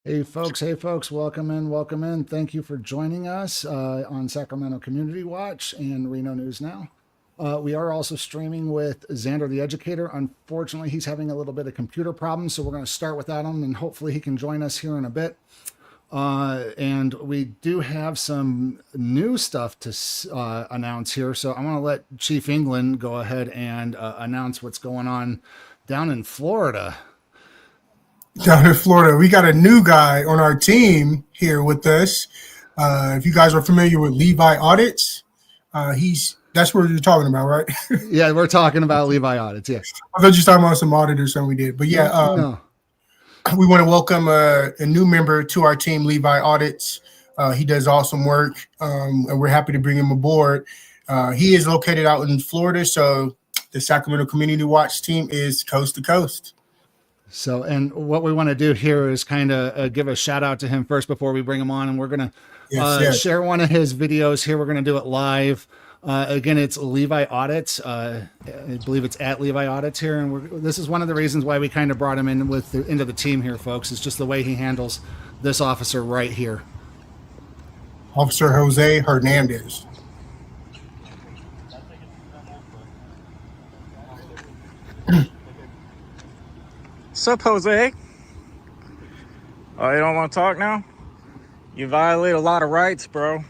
Hey folks, welcome in, welcome in. Thank you for joining us on Sacramento Community Watch and Reno News Now. We are also streaming with Xander the Educator. Unfortunately, he's having a little bit of computer problems, so we're going to start without him, and hopefully he can join us here in a bit. And we do have some new stuff to announce here, so I'm going to let Chief England go ahead and announce what's going on down in Florida. Down in Florida, we got a new guy on our team here with us. If you guys are familiar with LeviAudits, that's what you're talking about, right? Yeah, we're talking about LeviAudits. Yeah. I thought you were talking about some auditors, something we did, but yeah, No. we want to welcome a new member to our team, LeviAudits. He does awesome work, and we're happy to bring him aboard. He is located out in Florida, so the Sacramento Community Watch team is coast to coast. So, and what we want to do here is kind of give a shout out to him first before we bring him on, and we're going to share one of his videos here. We're going to do it live. Again, it's LeviAudits. I believe it's at LeviAudits here, and this is one of the reasons why we kind of brought him in into the team here, folks. It's just the way he handles this officer right here, Officer Jose Hernandez. Sup, Jose? Oh, you don't want to talk now? You violate a lot of rights, bro.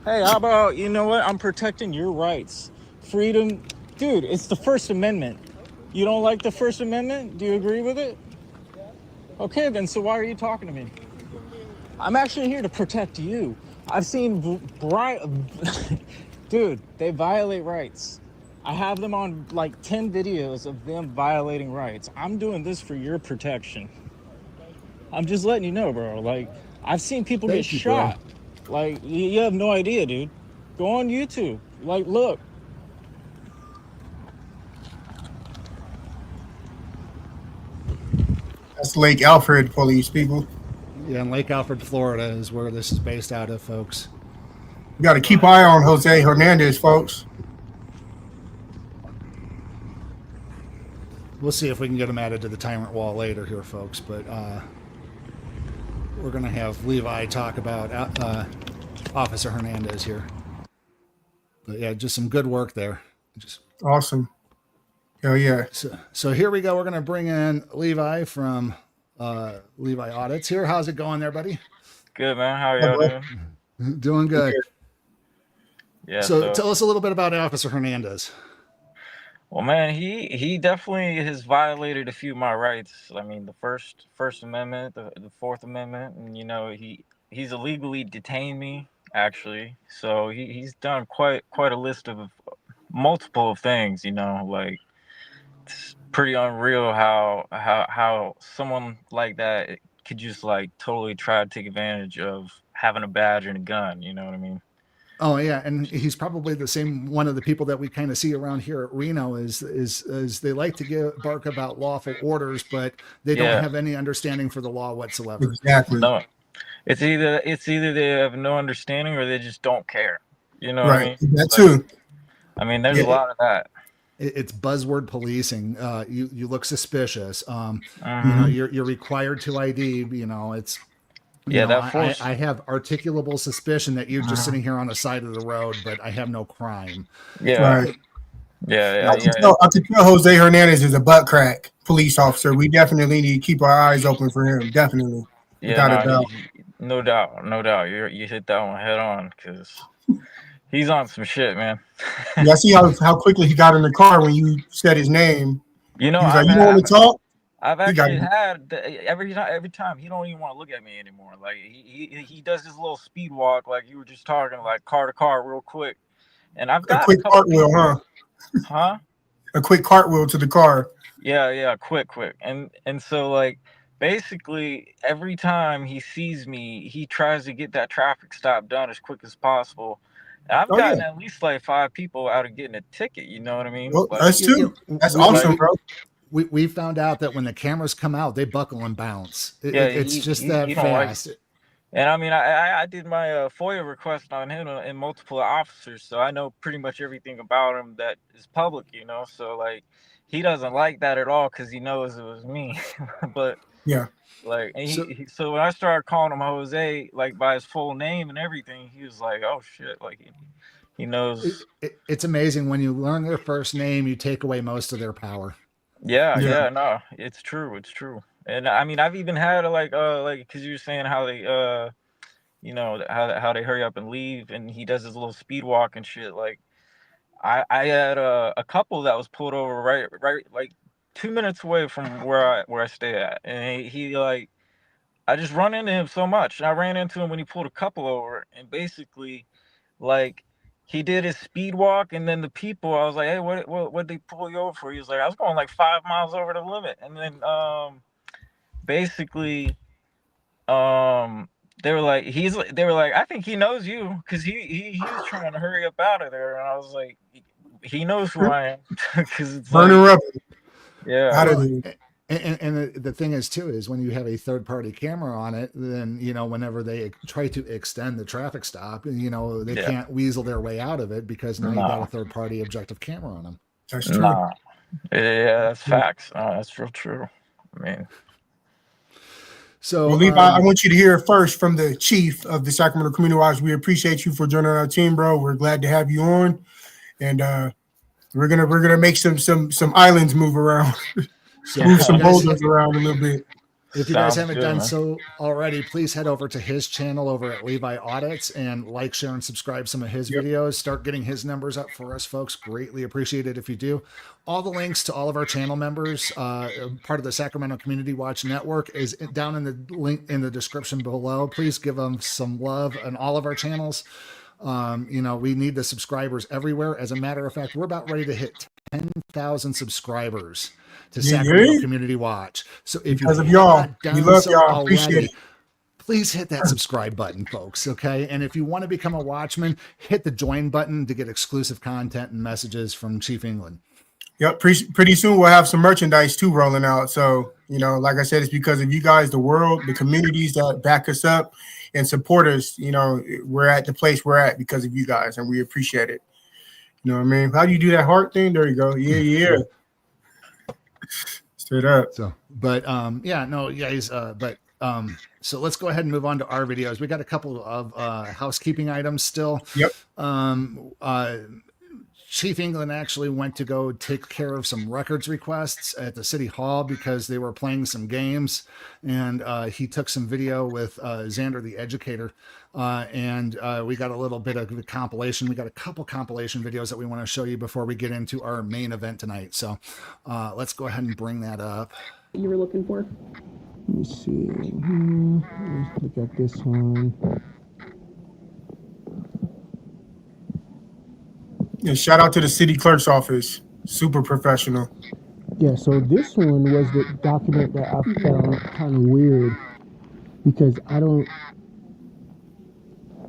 Hey, how about, you know what? I'm protecting your rights. Freedom. Dude, it's the First Amendment. You don't like the First Amendment? Do you agree with it? Okay, then, so why are you talking to me? I'm actually here to protect you. I've seen... Dude, they violate rights. I have them on like 10 videos of them violating rights. I'm doing this for your protection. I'm just letting you know, bro. Like, I've seen people get shot. Bro. Like, you have no idea, dude. Go on YouTube. Like, look. That's Lake Alfred police, people. Yeah, and Lake Alfred, Florida is where this is based out of, folks. You got to keep an eye on Jose Hernandez, folks. We'll see if we can get him added to the tyrant wall later here, folks. But we're going to have Levi talk about Officer Hernandez here. But yeah, just some good work there. Awesome. Hell yeah. So here we go. We're going to bring in Levi from LeviAudits here. How's it going there, buddy? Good, man. How are y'all doing? Doing good. Yeah. So tell us a little bit about Officer Hernandez. Well, man, he definitely has violated a few of my rights. I mean, the First Amendment, the Fourth Amendment, and he's illegally detained me, actually. So he's done quite a list of multiple things. Like, it's pretty unreal how someone like that could just like totally try to take advantage of having a badge and a gun. You know what I mean? Oh yeah, and he's probably the same one of the people that we kind of see around here at Reno is they like to bark about lawful orders, but they don't have any understanding for the law whatsoever. Exactly. No, it's either they have no understanding or they just don't care. You know what I mean? That too. I mean, there's a lot of that. It's buzzword policing. You look suspicious. You're required to ID. It's. I have articulable suspicion that you're just sitting here on the side of the road, but I have no crime. Yeah. Right. I can tell Jose Hernandez is a butt crack police officer. We definitely need to keep our eyes open for him. Definitely. Yeah. No doubt. You hit that one head on because he's on some shit, man. Yeah, I see how quickly he got in the car when you said his name. He's like, you want to talk? I've actually had every time he don't even want to look at me anymore. Like he does this little speed walk, like you were just talking, like car to car, real quick. And I've got a quick cartwheel, huh? A quick cartwheel to the car. Yeah, quick. And so like basically every time he sees me, he tries to get that traffic stop done as quick as possible. And I've gotten at least like 5 people out of getting a ticket. You know what I mean? Well, like, that's too. That's awesome, bro. We found out that when the cameras come out, they buckle and bounce. It's just that fast. And I mean, I did my FOIA request on him and multiple officers, so I know pretty much everything about him that is public, So like, he doesn't like that at all because he knows it was me. But Yeah. like, and So- so when I started calling him Jose, like by his full name and everything, he was like, "Oh shit!" Like he knows. It's amazing when you learn their first name, you take away most of their power. Yeah, Yeah. yeah, no, it's true, it's true. And I mean, I've even had like because you were saying how they you know how they hurry up and leave, and he does his little speed walk and shit. Like I had a couple that was pulled over right like 2 minutes away from where I stay at, and he like I just run into him so much. And I ran into him when he pulled a couple over, and basically like he did his speed walk, and then the people, I was like, "Hey, what they pull you over for?" He was like, "I was going like 5 miles over the limit." And then basically they were like, they were like, "I think he knows you," because he was trying to hurry up out of there, and I was like, he knows who I am. Because it's like, Burner up. yeah, Out of Well, there. and the thing is too is when you have a third party camera on it, then you know whenever they try to extend the traffic stop, you know they Yeah. can't weasel their way out of it because now you got No. a third party objective camera on them. That's true. nah, yeah, that's facts. That's real true. I mean, So Well, Levi, I want you to hear first from the chief of the Sacramento Community Watch. We appreciate you for joining our team, bro. We're glad to have you on, and we're gonna make some islands move around, so move if some you guys, boulders around a little bit. if you guys sounds haven't good, done man. so already, please head over to his channel over at LeviAudits and like, share, and subscribe some of his Yep. videos. Start getting his numbers up for us, folks. Greatly appreciate it if you do. All the links to all of our channel members, part of the Sacramento Community Watch Network, is down in the link in the description below. Please give them some love on all of our channels. You know, we need the subscribers everywhere. As a matter of fact, we're about ready to hit 10,000 subscribers to Yeah, Sacramento yeah. Community Watch. So if Because you of have y'all, not we done love so y'all. Appreciate already, it. please hit that subscribe button, folks. Okay. And if you want to become a watchman, hit the join button to get exclusive content and messages from Chief England. Yep. Pretty soon we'll have some merchandise too rolling out. So, you know, like I said, it's because of you guys, the world, the communities that back us up and support us. You know, we're at the place we're at because of you guys, and we appreciate it. You know what I mean? How do you do that heart thing? There you go. Yeah, yeah. Straight up. So, but yeah, no, guys, so let's go ahead and move on to our videos. We got a couple of housekeeping items still. Yep. Chief England actually went to go take care of some records requests at the city hall because they were playing some games, and he took some video with Xander the Educator, and we got a little bit of a compilation. We got a couple compilation videos that we want to show you before we get into our main event tonight. So let's go ahead and bring that up. You were looking for? Let me see. Let's look at this one. Yeah, shout out to the city clerk's office. Super professional. Yeah, so this one was the document that I found kind of weird because I don't.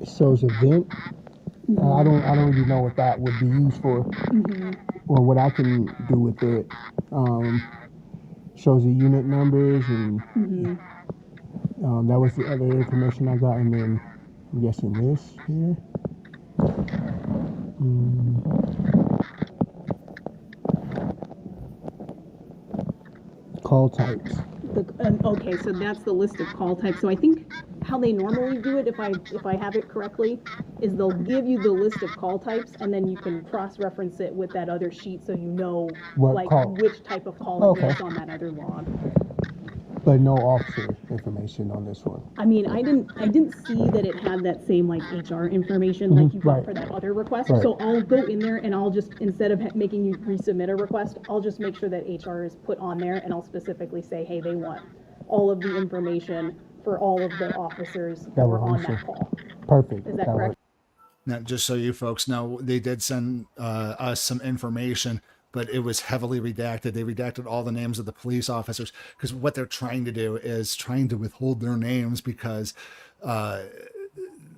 It shows event. I don't really know what that would be used for, or what I can do with it. Shows the unit numbers, and that was the other information I got, and then I'm guessing this here. Call types. Okay, so that's the list of call types. So I think how they normally do it, if I have it correctly, is they'll give you the list of call types, and then you can cross-reference it with that other sheet, so you know What like call? which type of call it is Okay. on that other log. But no officer information on this one. I mean, I didn't see that it had that same like HR information like you got right. for that other request. Right. So I'll go in there and I'll just, instead of making you resubmit a request, I'll just make sure that HR is put on there, and I'll specifically say, hey, they want all of the information for all of the officers that were on that call. Perfect. Is that correct? works. Now, just so you folks know, they did send us some information, but it was heavily redacted. They redacted all the names of the police officers because what they're trying to do is trying to withhold their names because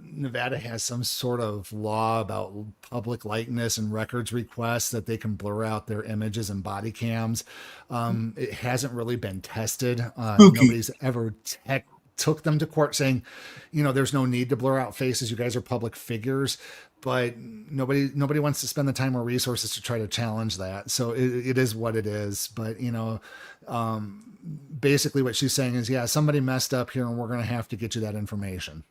Nevada has some sort of law about public likeness and records requests that they can blur out their images and body cams. It hasn't really been tested. Nobody's ever took them to court saying, there's no need to blur out faces. You guys are public figures, but nobody wants to spend the time or resources to try to challenge that. So it is what it is. But, basically what she's saying is, yeah, somebody messed up here and we're going to have to get you that information.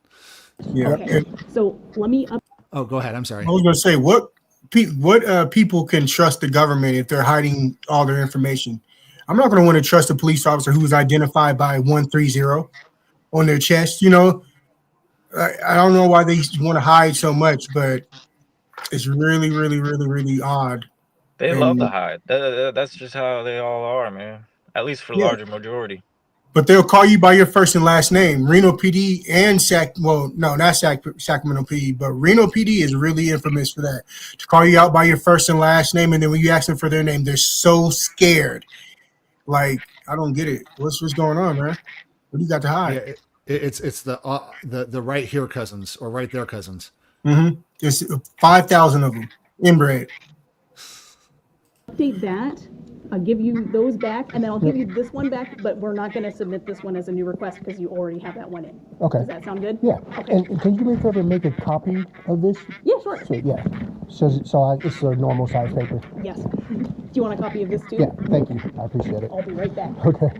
Yeah. Okay, so let me Oh, go ahead. I'm sorry. I was going to say, what people can trust the government if they're hiding all their information? I'm not going to want to trust a police officer who was identified by 130 on their chest. I don't know why they want to hide so much, but it's really, really, really, really odd. They love to hide. That's just how they all are, man. At least for the larger majority. But they'll call you by your first and last name. Reno PD and Sacramento PD, but Reno PD is really infamous for that. To call you out by your first and last name, and then when you ask them for their name, they're so scared. Like, I don't get it. What's going on, man? What do you got to hide? Yeah, it's the right here cousins or right there cousins. Mm-hmm. There's 5,000 of them inbred. update that. I'll give you those back, and then I'll give you this one back, but we're not going to submit this one as a new request because you already have that one in. Okay. Does that sound good? Yeah. Okay. And can you make sure to make a copy of this? Yeah, sure. So, yeah. It's a normal size paper. Yes. Do you want a copy of this too? Yeah. Thank you. I appreciate it. I'll be right back. Okay.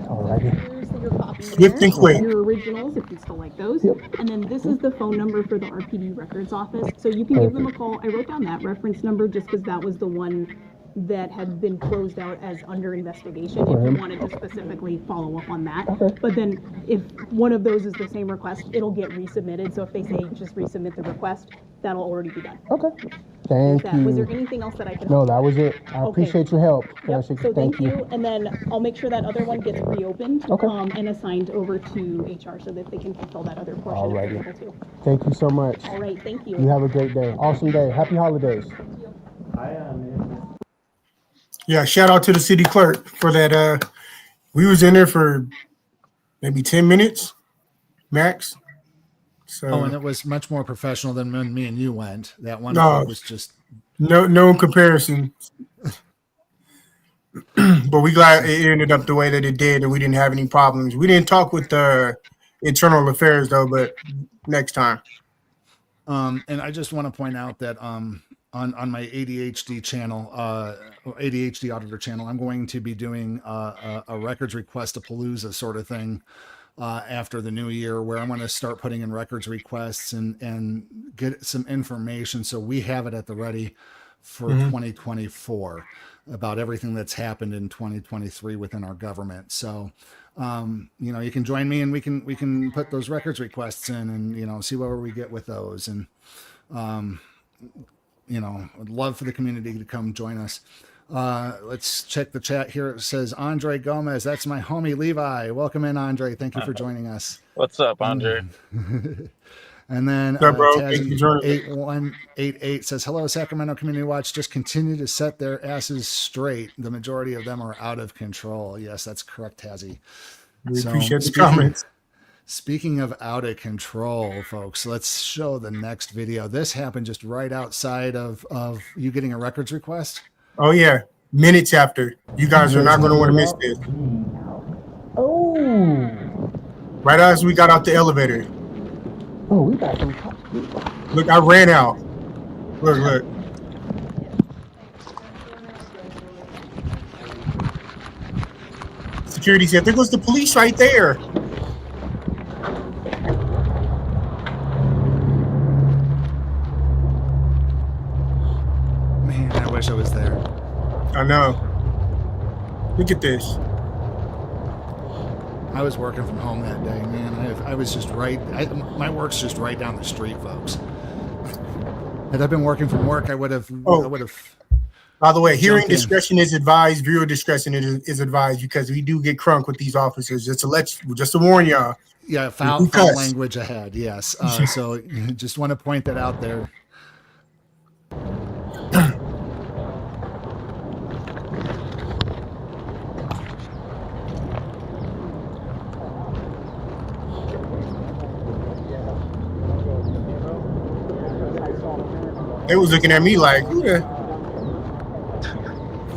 All Alrighty. Here's your copy Swift and quick. your originals, if you still like those. Yep. And then this is the phone number for the RPD records office. So you can give them a call. I wrote down that reference number just because that was the one that had been closed out as under investigation, if you wanted to specifically follow up on that. Okay. But then if one of those is the same request, it'll get resubmitted. So if they say just resubmit the request, that'll already be done. Okay. Thank you. Was there anything else that I can? No, that was it. I Okay. appreciate your help. Yep. Jessica. So thank you. And then I'll make sure that other one gets reopened. Okay. And assigned over to HR so that they can fulfill that other portion if they're able to. Thank you so much. All right, thank you. You have a great day. Awesome day. Happy holidays. Yeah, shout out to the city clerk for that. We was in there for maybe 10 minutes max. So Oh, and it was much more professional than when me and you went. That one was just no comparison. But we glad it ended up the way that it did, and we didn't have any problems. We didn't talk with internal affairs though, but next time. And I just want to point out that on my ADHD channel, ADHD auditor channel, I'm going to be doing a records request, a palooza sort of thing after the new year, where I'm going to start putting in records requests and get some information so we have it at the ready for 2024 about everything that's happened in 2023 within our government. So, you can join me and we can put those records requests in and, see where we get with those. And, I'd love for the community to come join us. Let's check the chat here. It says Andre Gomez. That's my homie Levi. Welcome in, Andre. Thank you for joining us. What's up, Andre? And then What's up, bro? Thank you for joining. 8188 says, hello, Sacramento Community Watch. Just continue to set their asses straight. The majority of them are out of control. Yes, that's correct, Tazzy. We appreciate the comments. Speaking of out of control, folks, let's show the next video. This happened just right outside of you getting a records request. Oh yeah, minutes after. You guys are not going to want to miss this. Oh. Right as we got out the elevator. Oh, we got some. Look, I ran out. Look. Security said, there goes the police right there. Man, I wish I was there. I know. Look at this. I was working from home that day, man. I was just my work's just right down the street, folks. Had I been working from work, I would have. By the way, hearing discretion is advised. Viewer discretion is advised because we do get crunk with these officers. Just to warn y'all. Yeah, foul language ahead. Yes. So just want to point that out there. They was looking at me like, who the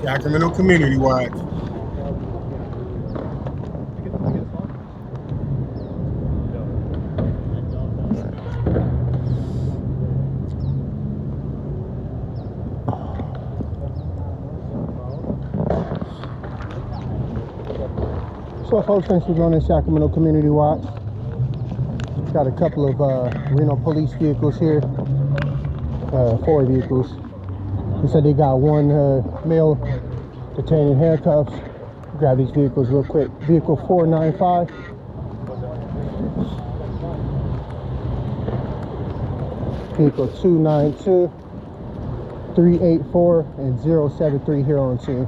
Sacramento Community Watch. So folks, thanks for joining Sacramento Community Watch. Got a couple of Reno police vehicles here, 4 vehicles. They said they got one male detained in handcuffs. Grab these vehicles real quick. Vehicle 495. Vehicle 292, 384, and 073 here on scene.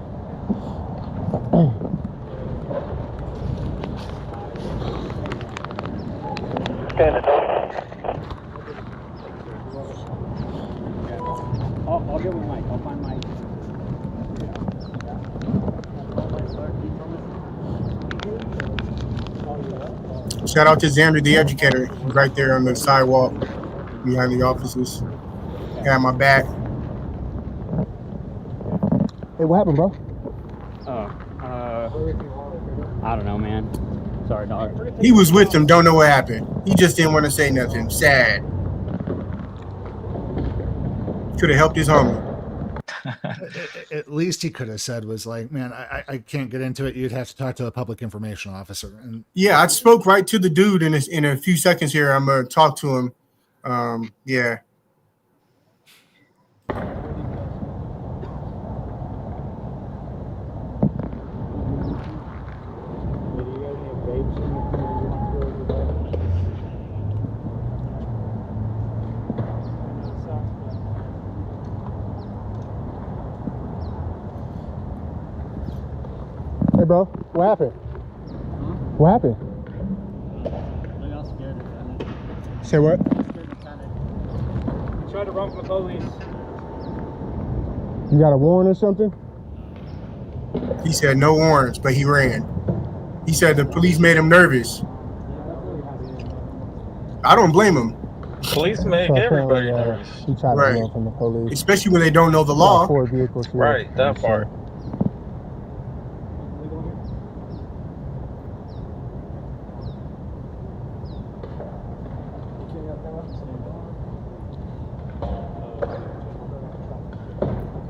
I'll get with Mike. I'll find Mike. Shout out to Xander the Educator, right there on the sidewalk behind the offices. Got my back. Hey, what happened, bro? I don't know, man. Sorry, dog. He was with them, don't know what happened. He just didn't want to say nothing. Sad. Could have helped his homie. At least he could have said was like, man, I can't get into it. You'd have to talk to a public information officer. And Yeah, I spoke right to the dude in a few seconds here. I'm going to talk to him. Yeah. Hey, bro, what happened? What happened? I got scared of that. Say what? He tried to run from the police. You got a warrant or something? He said no warrants, but he ran. He said the police made him nervous. I don't blame him, Police make So everybody apparently, nervous. He tried Right. to run from the police. especially when they don't know the Got law. 4 vehicles here. Right, that So, part.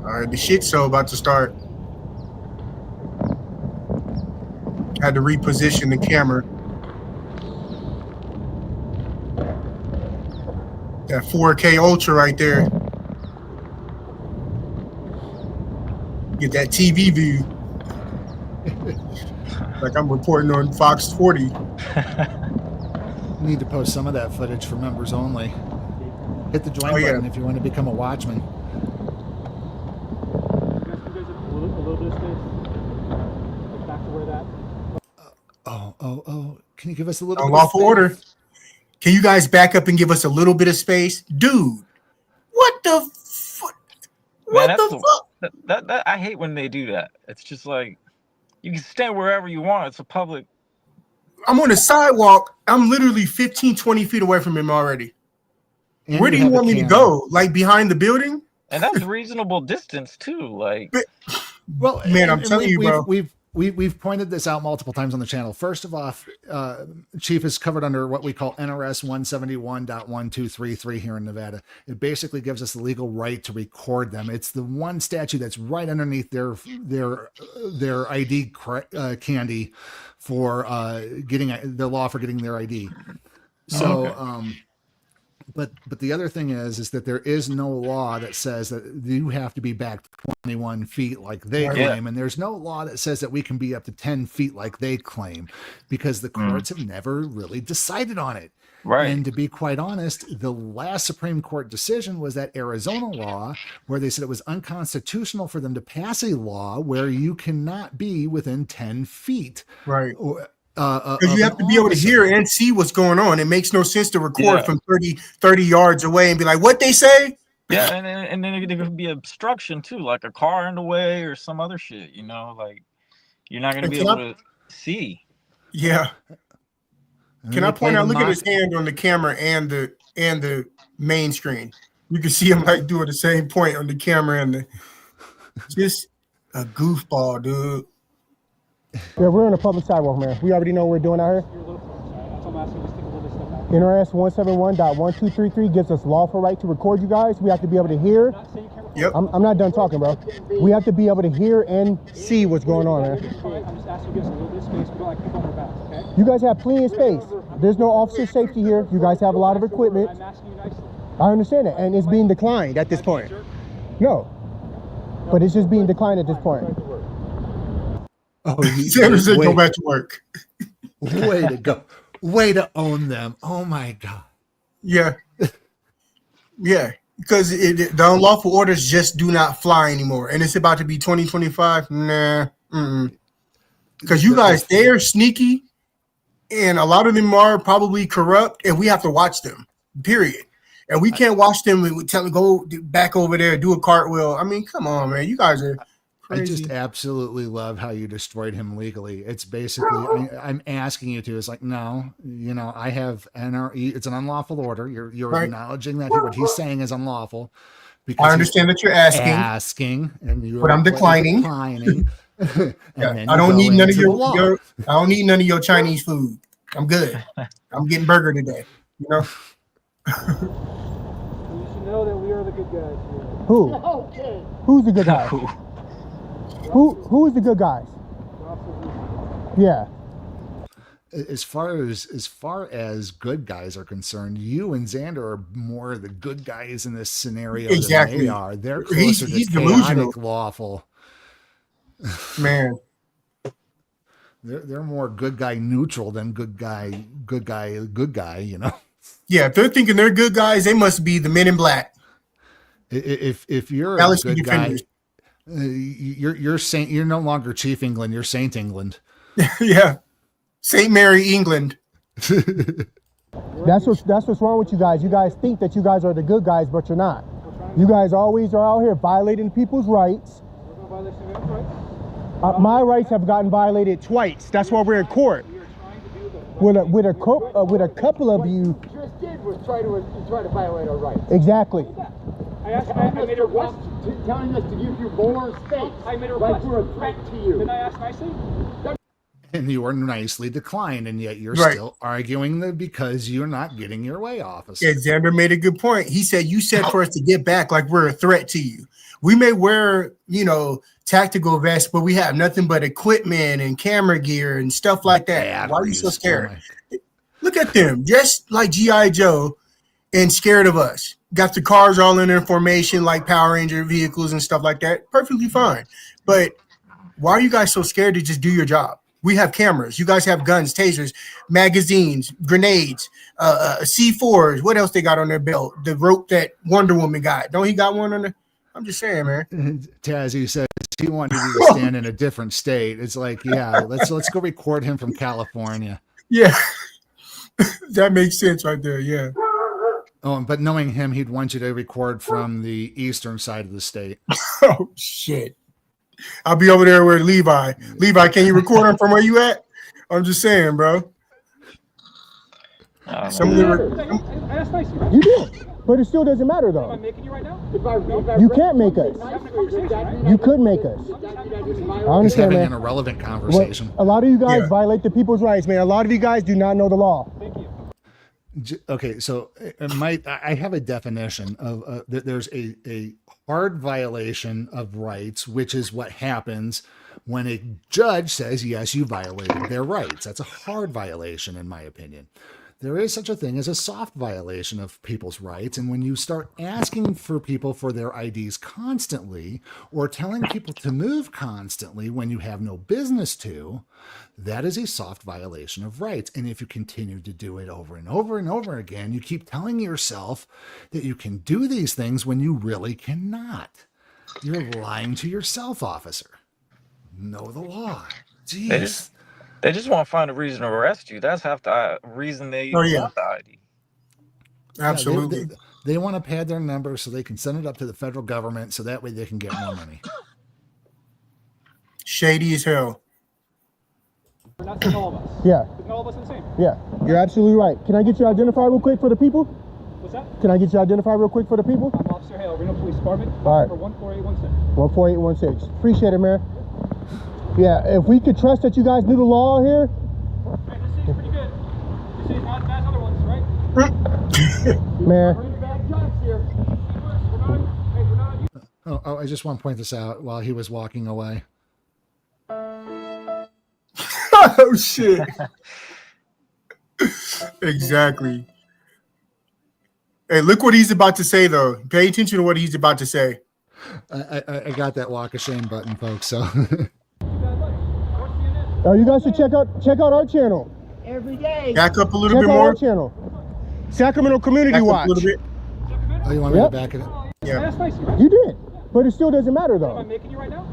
All right, the shit show about to start. Had to reposition the camera. That 4K Ultra right there. Get that TV view. Like I'm reporting on Fox 40. need to post some of that footage for members only. Hit the join Oh, yeah. button if you want to become a watchman. You guys a little bit of space. Like back to where that. Oh. Can you give us a little bit of Unlawful space? order. Can you guys back up and give us a little bit of space? Dude, what the fuck? What Man, the fuck? That I hate when they do that. It's just like you can stand wherever you want. It's a public. I'm on the sidewalk. I'm literally 15, 20 feet away from him already. And Where do you have a want me to camera. go? Like behind the building? And that's reasonable distance too. Like, Well, Man, I'm telling you, bro. We've pointed this out multiple times on the channel. First of all, Chief is covered under what we call NRS 171.1233 here in Nevada. It basically gives us the legal right to record them. It's the one statute that's right underneath their ID candy for getting the law for getting their ID. So, but the other thing is that there is no law that says that you have to be back 21 feet like they claim, and there's no law that says that we can be up to 10 feet like they claim, because the courts have never really decided on it. right. And to be quite honest, the last Supreme Court decision was that Arizona law, where they said it was unconstitutional for them to pass a law where you cannot be within 10 feet. Right. Because Because you have to be able to hear and see what's going on. It makes no sense to record from 30 yards away and be like, what they say? Yeah, and then there could be obstruction too, like a car in the way or some other shit. You know, like you're not gonna And be can able I- to see. Yeah. Can I point out, look at his hand on the camera and the main screen. You can see him like doing the same point on the camera and the just a goofball, dude. Yeah, we're on a public sidewalk, man. We already know what we're doing out here. You're a little close. That's what I'm asking. Just take a little bit step back. NRS 171.1233 gives us lawful right to record you guys. We have to be able to hear. Not say you can't Yep. I'm not done talking, bro. We have to be able to hear and see what's going on, man. I'm just asking you to give us a little bit of space. We don't like people on our backs, okay? You guys have plenty of space. There's no officer safety here. You guys have a lot of equipment. I'm asking you nicely. I understand that, and it's being declined at this point. No, but it's just being declined at this point. Oh, Xander said go back to work. way to go. Way to own them. Oh my God. Yeah. Yeah. Because the unlawful orders just do not fly anymore. And it's about to be 2025. Nah. Because you guys, they are sneaky. And a lot of them are probably corrupt. And we have to watch them. Period. And we can't watch them and tell them go back over there, do a cartwheel. I mean, come on, man. You guys are crazy. I just absolutely love how you destroyed him legally. It's basically, I'm asking you to, it's like, no, you know, I have NRE, it's an unlawful order. You're Right. acknowledging that what he's saying is unlawful. I understand that you're asking, and you're but I'm declining. declining. And Yeah, then I you don't go need none of into the law. I don't need none of your Chinese food. I'm good. I'm getting burger today. You know? You should know that we are the good guys here. Who? Okay. Who's the good guys? Who is the good guys? Yeah. As far as good guys are concerned, you and Xander are more the good guys in this scenario Exactly. than they are. They're He's closer to delusional. chaotic lawful. Man. They're more good guy neutral than good guy, you know. Yeah, if they're thinking they're good guys, they must be the Men in Black. If you're a Galaxy good guy, Defenders. you're Saint. You're no longer Chief England. You're Saint England. Yeah. St. Mary, England. That's what's wrong with you guys. You guys think that you guys are the good guys, but you're not. You guys always are out here violating people's rights. We're going to violate civil rights. My rights have gotten violated twice. That's why we're in court. We are trying to do the With a couple of you. Just did was try to violate our rights. Exactly. I made a request. Telling us to give you more space. I made a Like request. we're a threat to you. Didn't I ask nicely? And you are nicely declined, and yet you're Right. still arguing that because you're not getting your way, officer. Yeah, Xander made a good point. He said, you said for us to get back like we're a threat to you. We may wear, tactical vests, but we have nothing but equipment and camera gear and stuff like that. Why are you so Batteries. scared? Oh Look at them, just like G.I. Joe and scared of us. Got the cars all in their formation like Power Ranger vehicles and stuff like that. Perfectly fine. But why are you guys so scared to just do your job? We have cameras. You guys have guns, tasers, magazines, grenades, C4s. What else they got on their belt? The rope that Wonder Woman got. Don't he got one on there? I'm just saying, man. Tazzy says he wanted you to stand in a different state. It's like, yeah, let's go record him from California. Yeah. That makes sense right there. Yeah. Oh, but knowing him, he'd want you to record from the eastern side of the state. Oh, shit. I'll be over there with Levi. Levi, can you record him from where you at? I'm just saying, bro. Some of the I asked nicely, right? You did. But it still doesn't matter Am I though. making you right now? You can't make us. You could make us. I He's understand, having an man. irrelevant What- conversation. a lot of you guys Yeah. violate the people's rights, man. A lot of you guys do not know the law. Thank you. Okay, so I have a definition of there's a hard violation of rights, which is what happens when a judge says, yes, you violated their rights. That's a hard violation, in my opinion. There is such a thing as a soft violation of people's rights. And when you start asking for people for their IDs constantly, or telling people to move constantly when you have no business to, that is a soft violation of rights. And if you continue to do it over and over and over again, you keep telling yourself that you can do these things when you really cannot. You're lying to yourself, officer. Know the law. Jeez. They just want to find a reason to arrest you. That's half the reason they Oh, yeah. want the ID. Absolutely. They want to pad their number so they can send it up to the federal government so that way they can get more money. Shady as hell. We're not saying all of us. Yeah, Isn't all of us the same? yeah. You're absolutely right. Can I get you identified real quick for the people? What's that? Can I get you identified real quick for the people? I'm Officer Hale, Reno Police Department. All right. For 14816. 14816. Appreciate it, man. Yeah, if we could trust that you guys knew the law here. Hey, this seems pretty good. This seems not as bad as other ones, right? Man, Bad jobs here. Hey, we're not on you. Oh, I just want to point this out while he was walking away. Oh shit. Exactly. Hey, look what he's about to say though. Pay attention to what he's about to say. I got that walk of shame button, folks. So You guys should check out our channel. Every day. Back up a little Check bit out more. our channel. Sacramento Community Back up Watch. a little bit. oh, you want me Yep. to back it up? Yeah. That's nice. Right? You did, but it still doesn't matter Am I though. making you right now?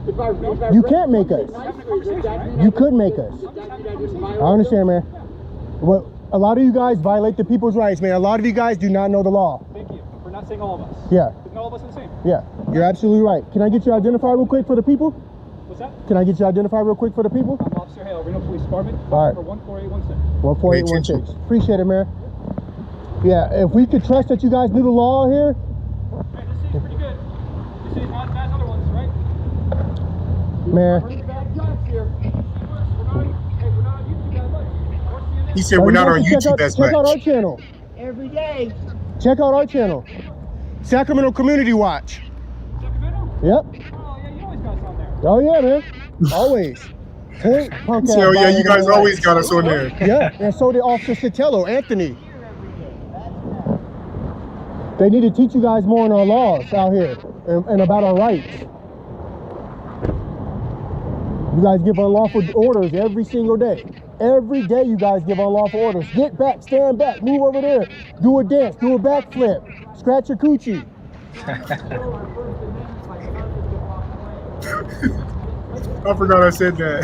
You can't make us. Having a conversation, right? You could make us. I understand, man. Well, a lot of you guys violate the people's rights, man. A lot of you guys do not know the law. Thank you for not saying all of us. Yeah, Because not all of us are the same. yeah. You're absolutely right. Can I get you identified real quick for the people? What's that? Can I get you identified real quick for the people? I'm Officer Hale, Reno Police Department. All right. For 14816. 14816. Appreciate it, man. Yeah, if we could trust that you guys knew the law here. Hey, this city's pretty good. This city's not as bad as other ones, right? Man, Bad guns here. Hey, we're not on YouTube that much. Watch CNN. He said oh, we're you not guys on should YouTube as check out our much. channel. Every day. Check out our channel. Sacramento Community Watch. Sacramento? Yep. Oh, yeah, you always got us on there. Oh yeah, man. Always. Point, punk ass So yeah, you violator guys rights. always got us on there. Yeah, and so did Officer Sotelo, Anthony. They need to teach you guys more on our laws out here and about our rights. You guys give unlawful orders every single day. Every day you guys give unlawful orders. Get back, stand back, move over there, do a dance, do a backflip, scratch your coochie. I forgot I said that.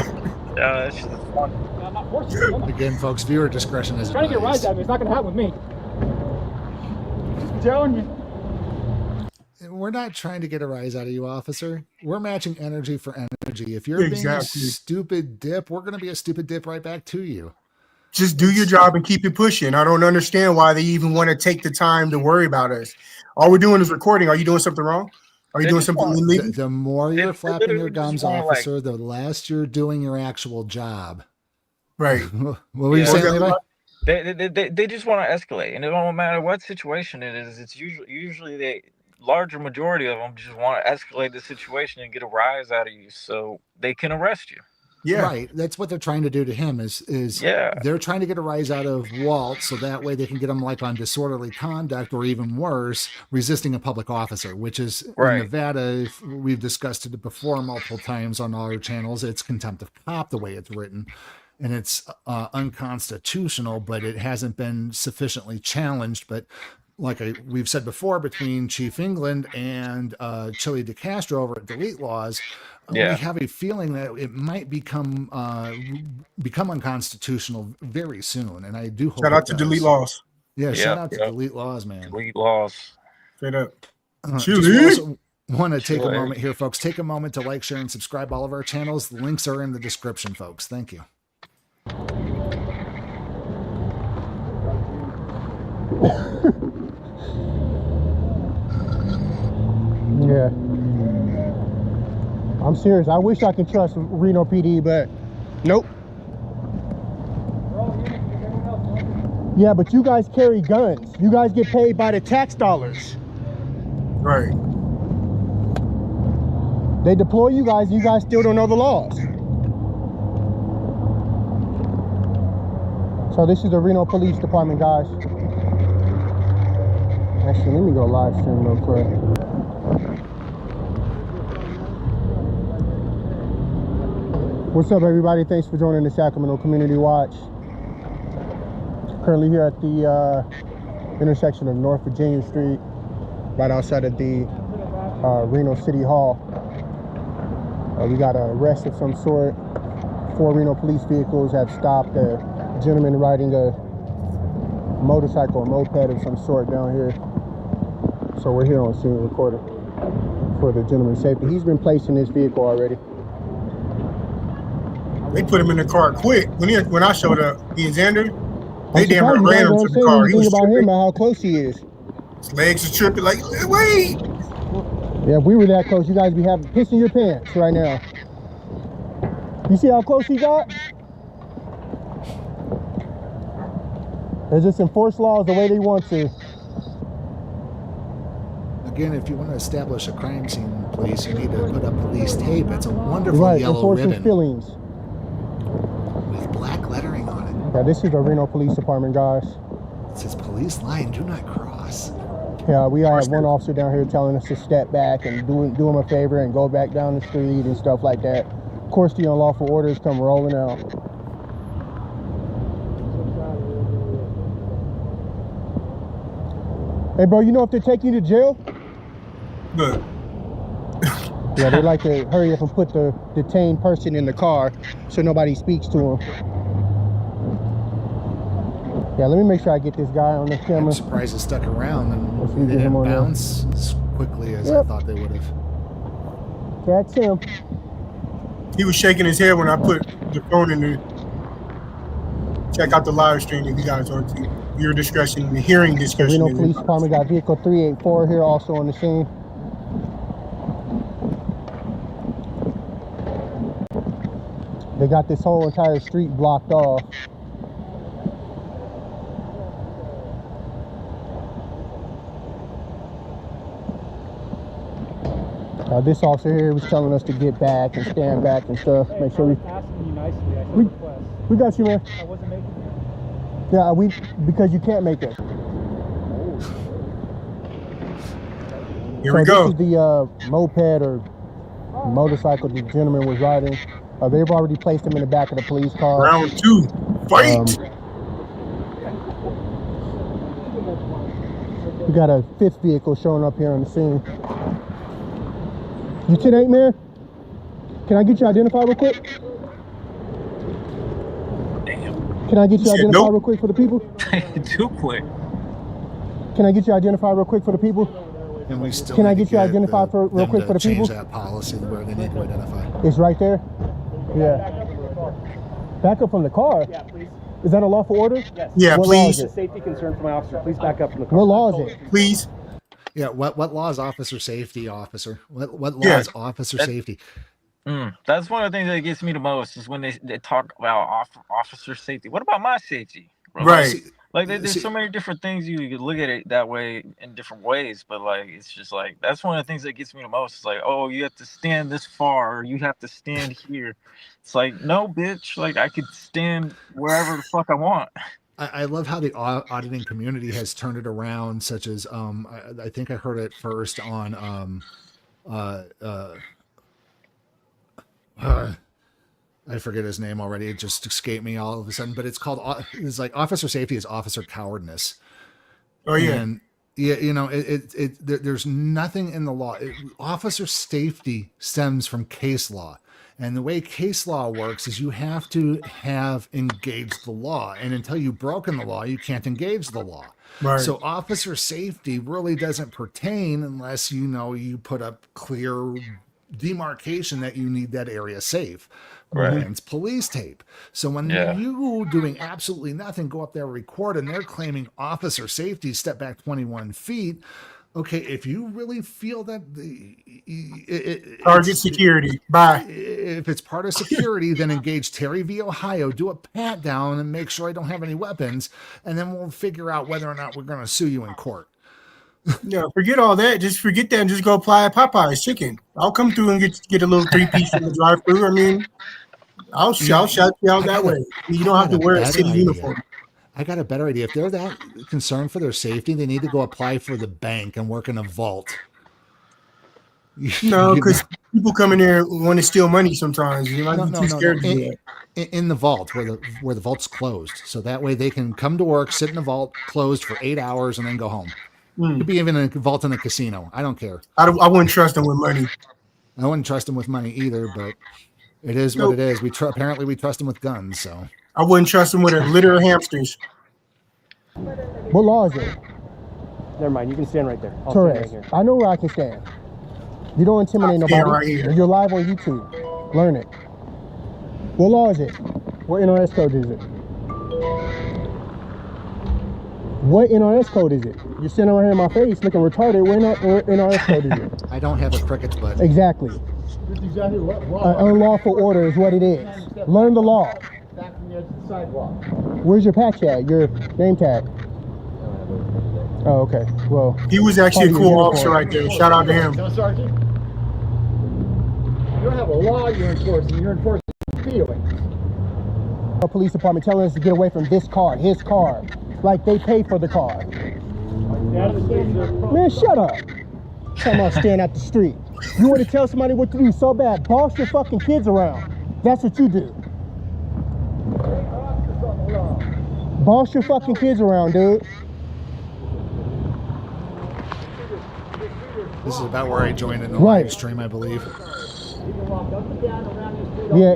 Yeah, that's just fun. Yeah, I'm not forcing you. I'm Again, folks, viewer discretion is trying to get advised. rides out of me. It's not going to happen with me. I'm telling you. We're not trying to get a rise out of you, officer. We're matching energy for energy. If you're being a Exactly. stupid dip, we're going to be a stupid dip right back to you. Just do your job and keep it pushing. I don't understand why they even want to take the time to worry about us. All we're doing is recording. Are you doing something wrong? Are you They doing just something want- illegal? The more They you're flapping your literally just gums, wanna, officer, the less you're doing your actual job. Right. What were you Yeah. saying, Levi? They just want to escalate, and it don't matter what situation it is. It's usually the larger majority of them just want to escalate the situation and get a rise out of you, so they can arrest you. Yeah. Right. That's what they're trying to do to him is Yeah. they're trying to get a rise out of Walt so that way they can get him like on disorderly conduct or even worse, resisting a public officer, which is in Right. Nevada. If we've discussed it before multiple times on our channels. It's contempt of cop the way it's written. And it's unconstitutional, but it hasn't been sufficiently challenged. But like we've said before, between Chief England and Chili DeCastro over at Delete Laws, Yeah. we have a feeling that it might become unconstitutional very soon. And I do hope Shout it out to does. Delete Laws. Yeah, shout Yep, out to yep. Delete Laws, man. Delete laws. Straight up. Just Chili. also want to take a Chili. moment here, folks. Take a moment to like, share, and subscribe all of our channels. The links are in the description, folks. Thank you. Yeah. I'm serious. I wish I could trust Reno PD, but nope. We're all humans, just everyone else, man. Yeah, but you guys carry guns. You guys get paid by the tax dollars. Right. They deploy you guys, and you guys still don't know the laws. So this is the Reno Police Department, guys. Actually, let me go live stream real quick. What's up, everybody? Thanks for joining the Sacramento Community Watch. Currently here at the intersection of North Virginia Street, right outside of the Reno City Hall. We got an arrest of some sort. 4 Reno police vehicles have stopped a gentleman riding a motorcycle or moped of some sort down here. So we're here on scene recording for the gentleman's safety. He's been placed in his vehicle already. They put him in the car quick. When I showed up, he and Xander, they I'm damn near surprised ran you him guys to don't the say car. He anything was about him, tripping. about how close he is. His legs are tripping like, wait. Yeah, if we were that close, you guys be pissing your pants right now. You see how close he got? They just enforce laws the way they want to. again, if you want to establish a crime scene, police, you need to put up police tape. It's a wonderful Right, yellow enforcing ribbon feelings. with black lettering on it. Yeah, this is the Reno Police Department, guys. It says police line, do not cross. Yeah, we have one officer down here telling us to step back and do him a favor and go back down the street and stuff like that. Of course, the unlawful orders come rolling out. Hey, bro, you know if they're taking you to jail? Good. Yeah, they like to hurry up and put the detained person in the car so nobody speaks to him. Yeah, let me make sure I get this guy on the I'm camera. surprised it stuck around Let's and they get him didn't on there. bounce as quickly as I Yep. thought they would have. That's him. He was shaking his head when I put the phone in there. Check out the live stream if you guys want to. Your discretion, the hearing discretion. Reno is Police advised. Department got vehicle 384 here also on the scene. They got this whole entire street blocked off. This officer here was telling us to get back and stand back and stuff. Make sure we Asking you nicely, I said We- request. we got you, man. I wasn't making it. Yeah, because you can't make it. Here So we go. this is the moped or motorcycle the gentleman was riding. They've already placed him in the back of the police car. Round 2. Fight. We got a 5th vehicle showing up here on the scene. You 10-8, man? Can I get you identified real quick? Damn. Can I get you He said identified nope. real quick for the people? Too quick. Can I get you identified real quick for the people? And we still Can I need to get you identified for real them quick to for the change people? that policy where they need to identify. It's right there? Yeah. Back up from the car? Yeah, please. Is that a lawful order? Yes. Yeah, What law is please. it? Safety concern for my officer. Please back up from the car. What law is it? Please. Yeah, what law is officer safety, officer? What law Yeah. is officer That- safety? That's one of the things that gets me the most is when they talk about officer safety. What about my safety? Bro? Right. See, Like there's See- so many different things you could look at it that way in different ways, but like it's just like that's one of the things that gets me the most. It's like, oh, you have to stand this far, or you have to stand here. It's like, no, bitch. Like I could stand wherever the fuck I want. I love how the auditing community has turned it around, such as I think I heard it first on I forget his name already. It just escaped me all of a sudden. But it's like officer safety is officer cowardness. Oh yeah. And yeah, you know, there's nothing in the law. Officer safety stems from case law. And the way case law works is you have to have engaged the law. And until you've broken the law, you can't engage the law. Right. So officer safety really doesn't pertain unless you put up clear demarcation that you need that area safe. Right. And it's police tape. So when Yeah. you doing absolutely nothing, go up there, record, and they're claiming officer safety, step back 21 feet. Okay, if you really feel that Target security. Bye. if it's part of security, then engage Terry v. Ohio, do a pat down and make sure I don't have any weapons, and then we'll figure out whether or not we're going to sue you in court. No, forget all that. Just forget that and just go apply at Popeye's chicken. I'll come through and get a little 3-piece from the drive-through. I mean, I'll shout you out that way. You don't have to wear a city uniform. I got a better idea. If they're that concerned for their safety, they need to go apply for the bank and work in a vault. No, because people come in there want to steal money sometimes. You might be too scared to do that. In the vault where the vault's closed, so that way they can come to work, sit in the vault closed for 8 hours, and then go home. Could be even a vault in a casino. I don't care. I wouldn't trust them with money. I wouldn't trust them with money either, but it is what it is. Apparently we trust them with guns. So I wouldn't trust them with a litter of hamsters. What law is it? Never mind, you can stand right there. I'll stand right Torres. here. I know where I can stand. You don't intimidate I'll stand nobody. right here. You're live on YouTube. Learn it. What law is it? What NRS code is it? What NRS code is it? You're standing right here in my face looking retarded. What NRS code is it? I don't have a cricket's butt. Exactly. This is exactly what An law. unlawful order is what it is. Learn the law. Back from the edge of the sidewalk. Where's your patch at? Your name tag? Oh, okay. Well, He was actually a part of cool your officer uniform. right there. Shout out to him. No, Sergeant. You don't have a law you're enforcing. You're enforcing feelings. The police department telling us to get away from this car, his car, like they pay for the car. Man, shut up. Talking about staying out the street. You want to tell somebody what to do so bad, boss your fucking kids around. That's what you do. Boss your fucking kids around, dude. This is about where I joined in the Right. live stream, I believe. Yeah,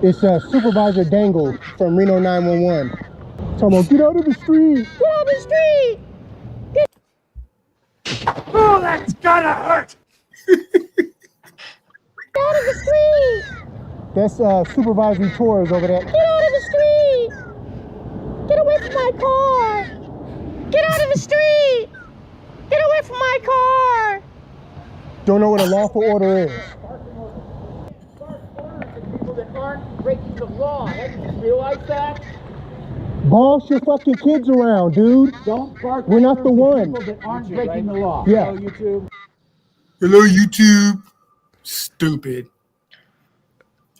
it's Supervisor Dangle from Reno 911. Talking about, get out of the street. Get out of the street. Oh, that's gonna hurt! Get out of the street. That's Supervisor Torres over there. Get out of the street. Get away from my car. Get out of the street. Get away from my car. Don't know what a lawful order is. People that aren't breaking the law. Have you realized that? Boss your fucking kids around, dude. Don't bark. We're not the one. People that aren't breaking the law. Yeah. YouTube. Hello, YouTube. Stupid.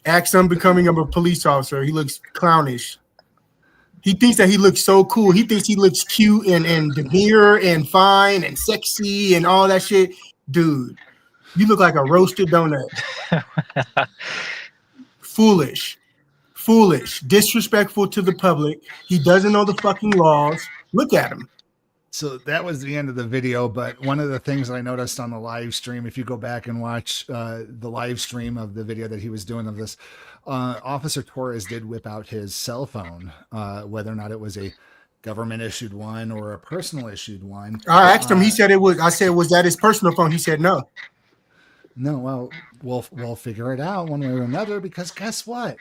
Ask him becoming a police officer. He looks clownish. He thinks that he looks so cool. He thinks he looks cute and demure and fine and sexy and all that shit. Dude, you look like a roasted donut. Foolish. Foolish. Disrespectful to the public. He doesn't know the fucking laws. Look at him. So that was the end of the video, but one of the things I noticed on the live stream, if you go back and watch the live stream of the video that he was doing of this, Officer Torres did whip out his cell phone, whether or not it was a government issued one or a personal issued one. I asked him. He said it was. I said, was that his personal phone? He said no. No, well, we'll figure it out one way or another, because guess what?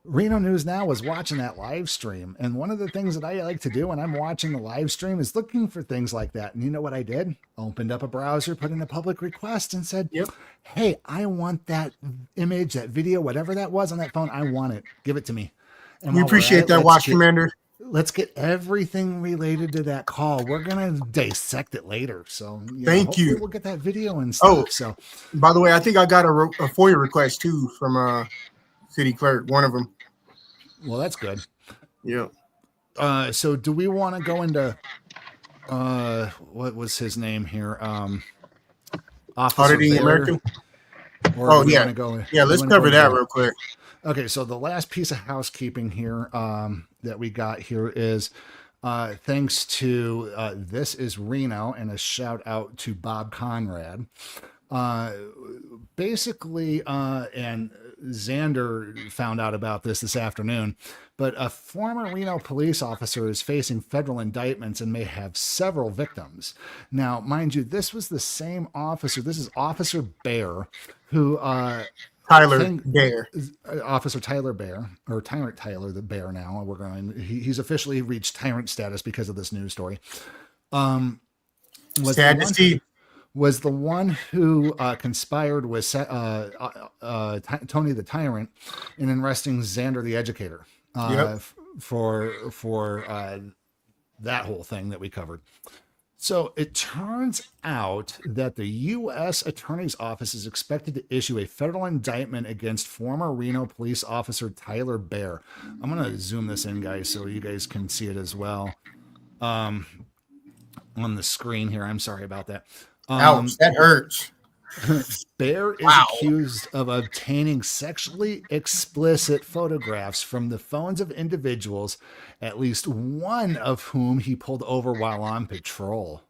Reno News Now was watching that live stream, and one of the things that I like to do when I'm watching the live stream is looking for things like that. And you know what I did? Opened up a browser, put in a public request, and said, Yep. Hey, I want that image, that video, whatever that was on that phone. I want it. Give it to me. And We while we're appreciate at it, that, Watch Commander. Let's get everything related to that call. We're gonna dissect it later. So Thank you. We'll get that video and stuff. Oh, So by the way, I think I got a FOIA request too from city clerk. One of them. well, that's good. Yeah. So do we want to go into what was his name here? Officer Auditing Baer? America. Or Oh, do we yeah. wanna go, Yeah, we let's wanna cover go that into- real quick. Okay, so the last piece of housekeeping here that we got here is thanks to This is Reno, and a shout out to Bob Conrad. Basically, and Xander found out about this afternoon, but a former Reno police officer is facing federal indictments and may have several victims. Now, mind you, this was the same officer. This is Officer Baer, who Tyler Bear. Officer Tyler Bear, or Tyrant Tyler the Bear now. He's officially reached tyrant status because of this news story. Was Sad to see. Was the one who conspired with Tony the Tyrant in arresting Xander the Educator for that whole thing that we covered. So it turns out that the U.S. Attorney's Office is expected to issue a federal indictment against former Reno police officer Tyler Bear. I'm going to zoom this in, guys, so you guys can see it as well on the screen here. I'm sorry about that. Ouch, that hurts. Bear is accused of obtaining sexually explicit photographs from the phones of individuals, at least one of whom he pulled over while on patrol.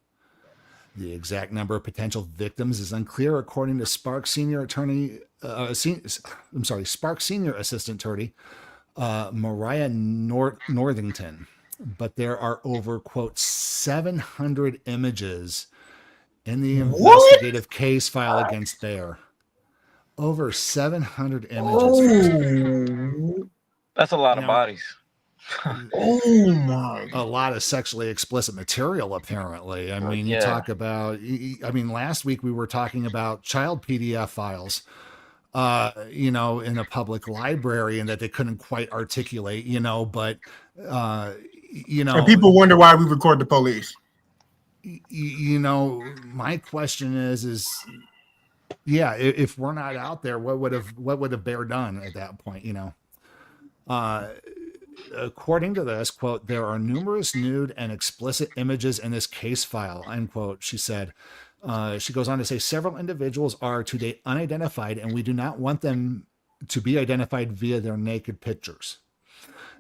The exact number of potential victims is unclear, according to Spark Senior Assistant Attorney Mariah Northington. But there are over, quote, 700 images in the investigative case file against Bear. Over 700 images. That's a lot of bodies. Oh my! A lot of sexually explicit material, apparently. I mean, you talk about. I mean, last week we were talking about child PDF files, in a public library, and that they couldn't quite articulate, but, And people wonder why we record the police. you know, my question is yeah, if we're not out there, what would have Bear done at that point? You know, according to this quote, there are numerous nude and explicit images in this case file, end quote. She said. She goes on to say several individuals are to date unidentified, and we do not want them to be identified via their naked pictures.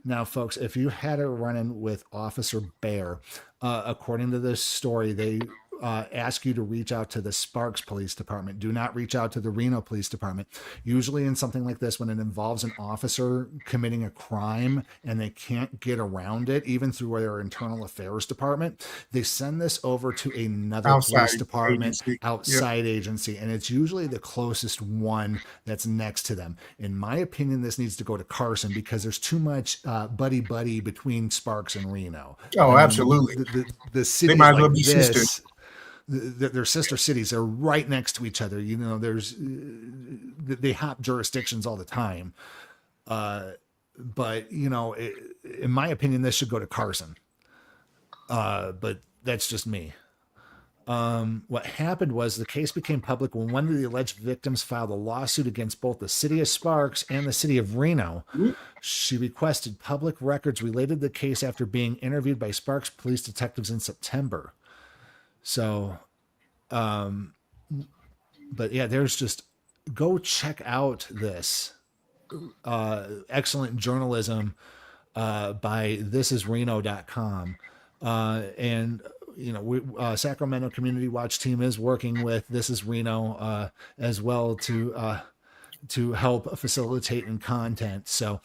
Now, folks, if you had a run-in with Officer Bear, according to this story, they ask you to reach out to the Sparks Police Department. Do not reach out to the Reno Police Department. Usually in something like this, when it involves an officer committing a crime and they can't get around it, even through their internal affairs department, they send this over to another police department, outside agency, and it's usually the closest one that's next to them. In my opinion, this needs to go to Carson because there's too much buddy-buddy between Sparks and Reno. Oh, absolutely. The city might as well like be this, sisters. They're sister cities. They're right next to each other. You know, they hop jurisdictions all the time. But you know, in my opinion, this should go to Carson. But that's just me. What happened was the case became public when one of the alleged victims filed a lawsuit against both the city of Sparks and the city of Reno. She requested public records related to the case after being interviewed by Sparks police detectives in September. So, but yeah, there's just, go check out this excellent journalism by thisisreno.com. And, you know, Sacramento Community Watch team is working with This Is Reno as well to help facilitate in content. So,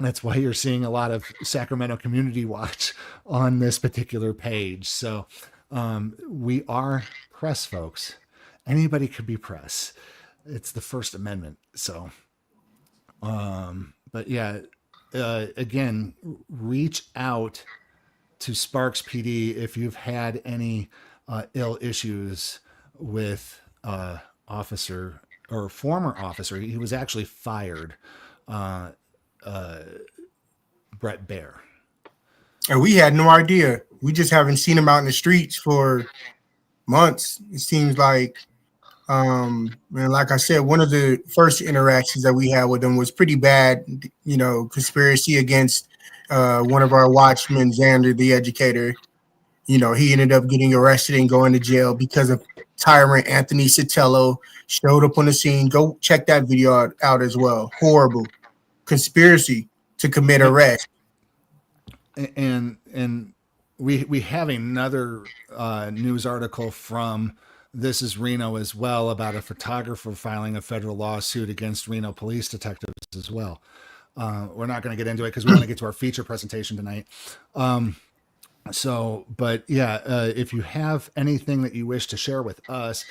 that's why you're seeing a lot of Sacramento Community Watch on this particular page. So we are press, folks. Anybody could be press. It's the First Amendment. So, but yeah, again, reach out to Sparks PD if you've had any ill issues with officer or former officer. He was actually fired. Brett Bear. And we had no idea. We just haven't seen him out in the streets for months. It seems like, and like I said, one of the first interactions that we had with him was pretty bad. You know, conspiracy against one of our watchmen, Xander the Educator. You know, he ended up getting arrested and going to jail because of tyrant Anthony Sotelo showed up on the scene. Go check that video out as well. Horrible conspiracy to commit arrest. And we have another news article from This Is Reno as well about a photographer filing a federal lawsuit against Reno police detectives as well. We're not going to get into it because we want to get to our feature presentation tonight. So, but yeah, if you have anything that you wish to share with us,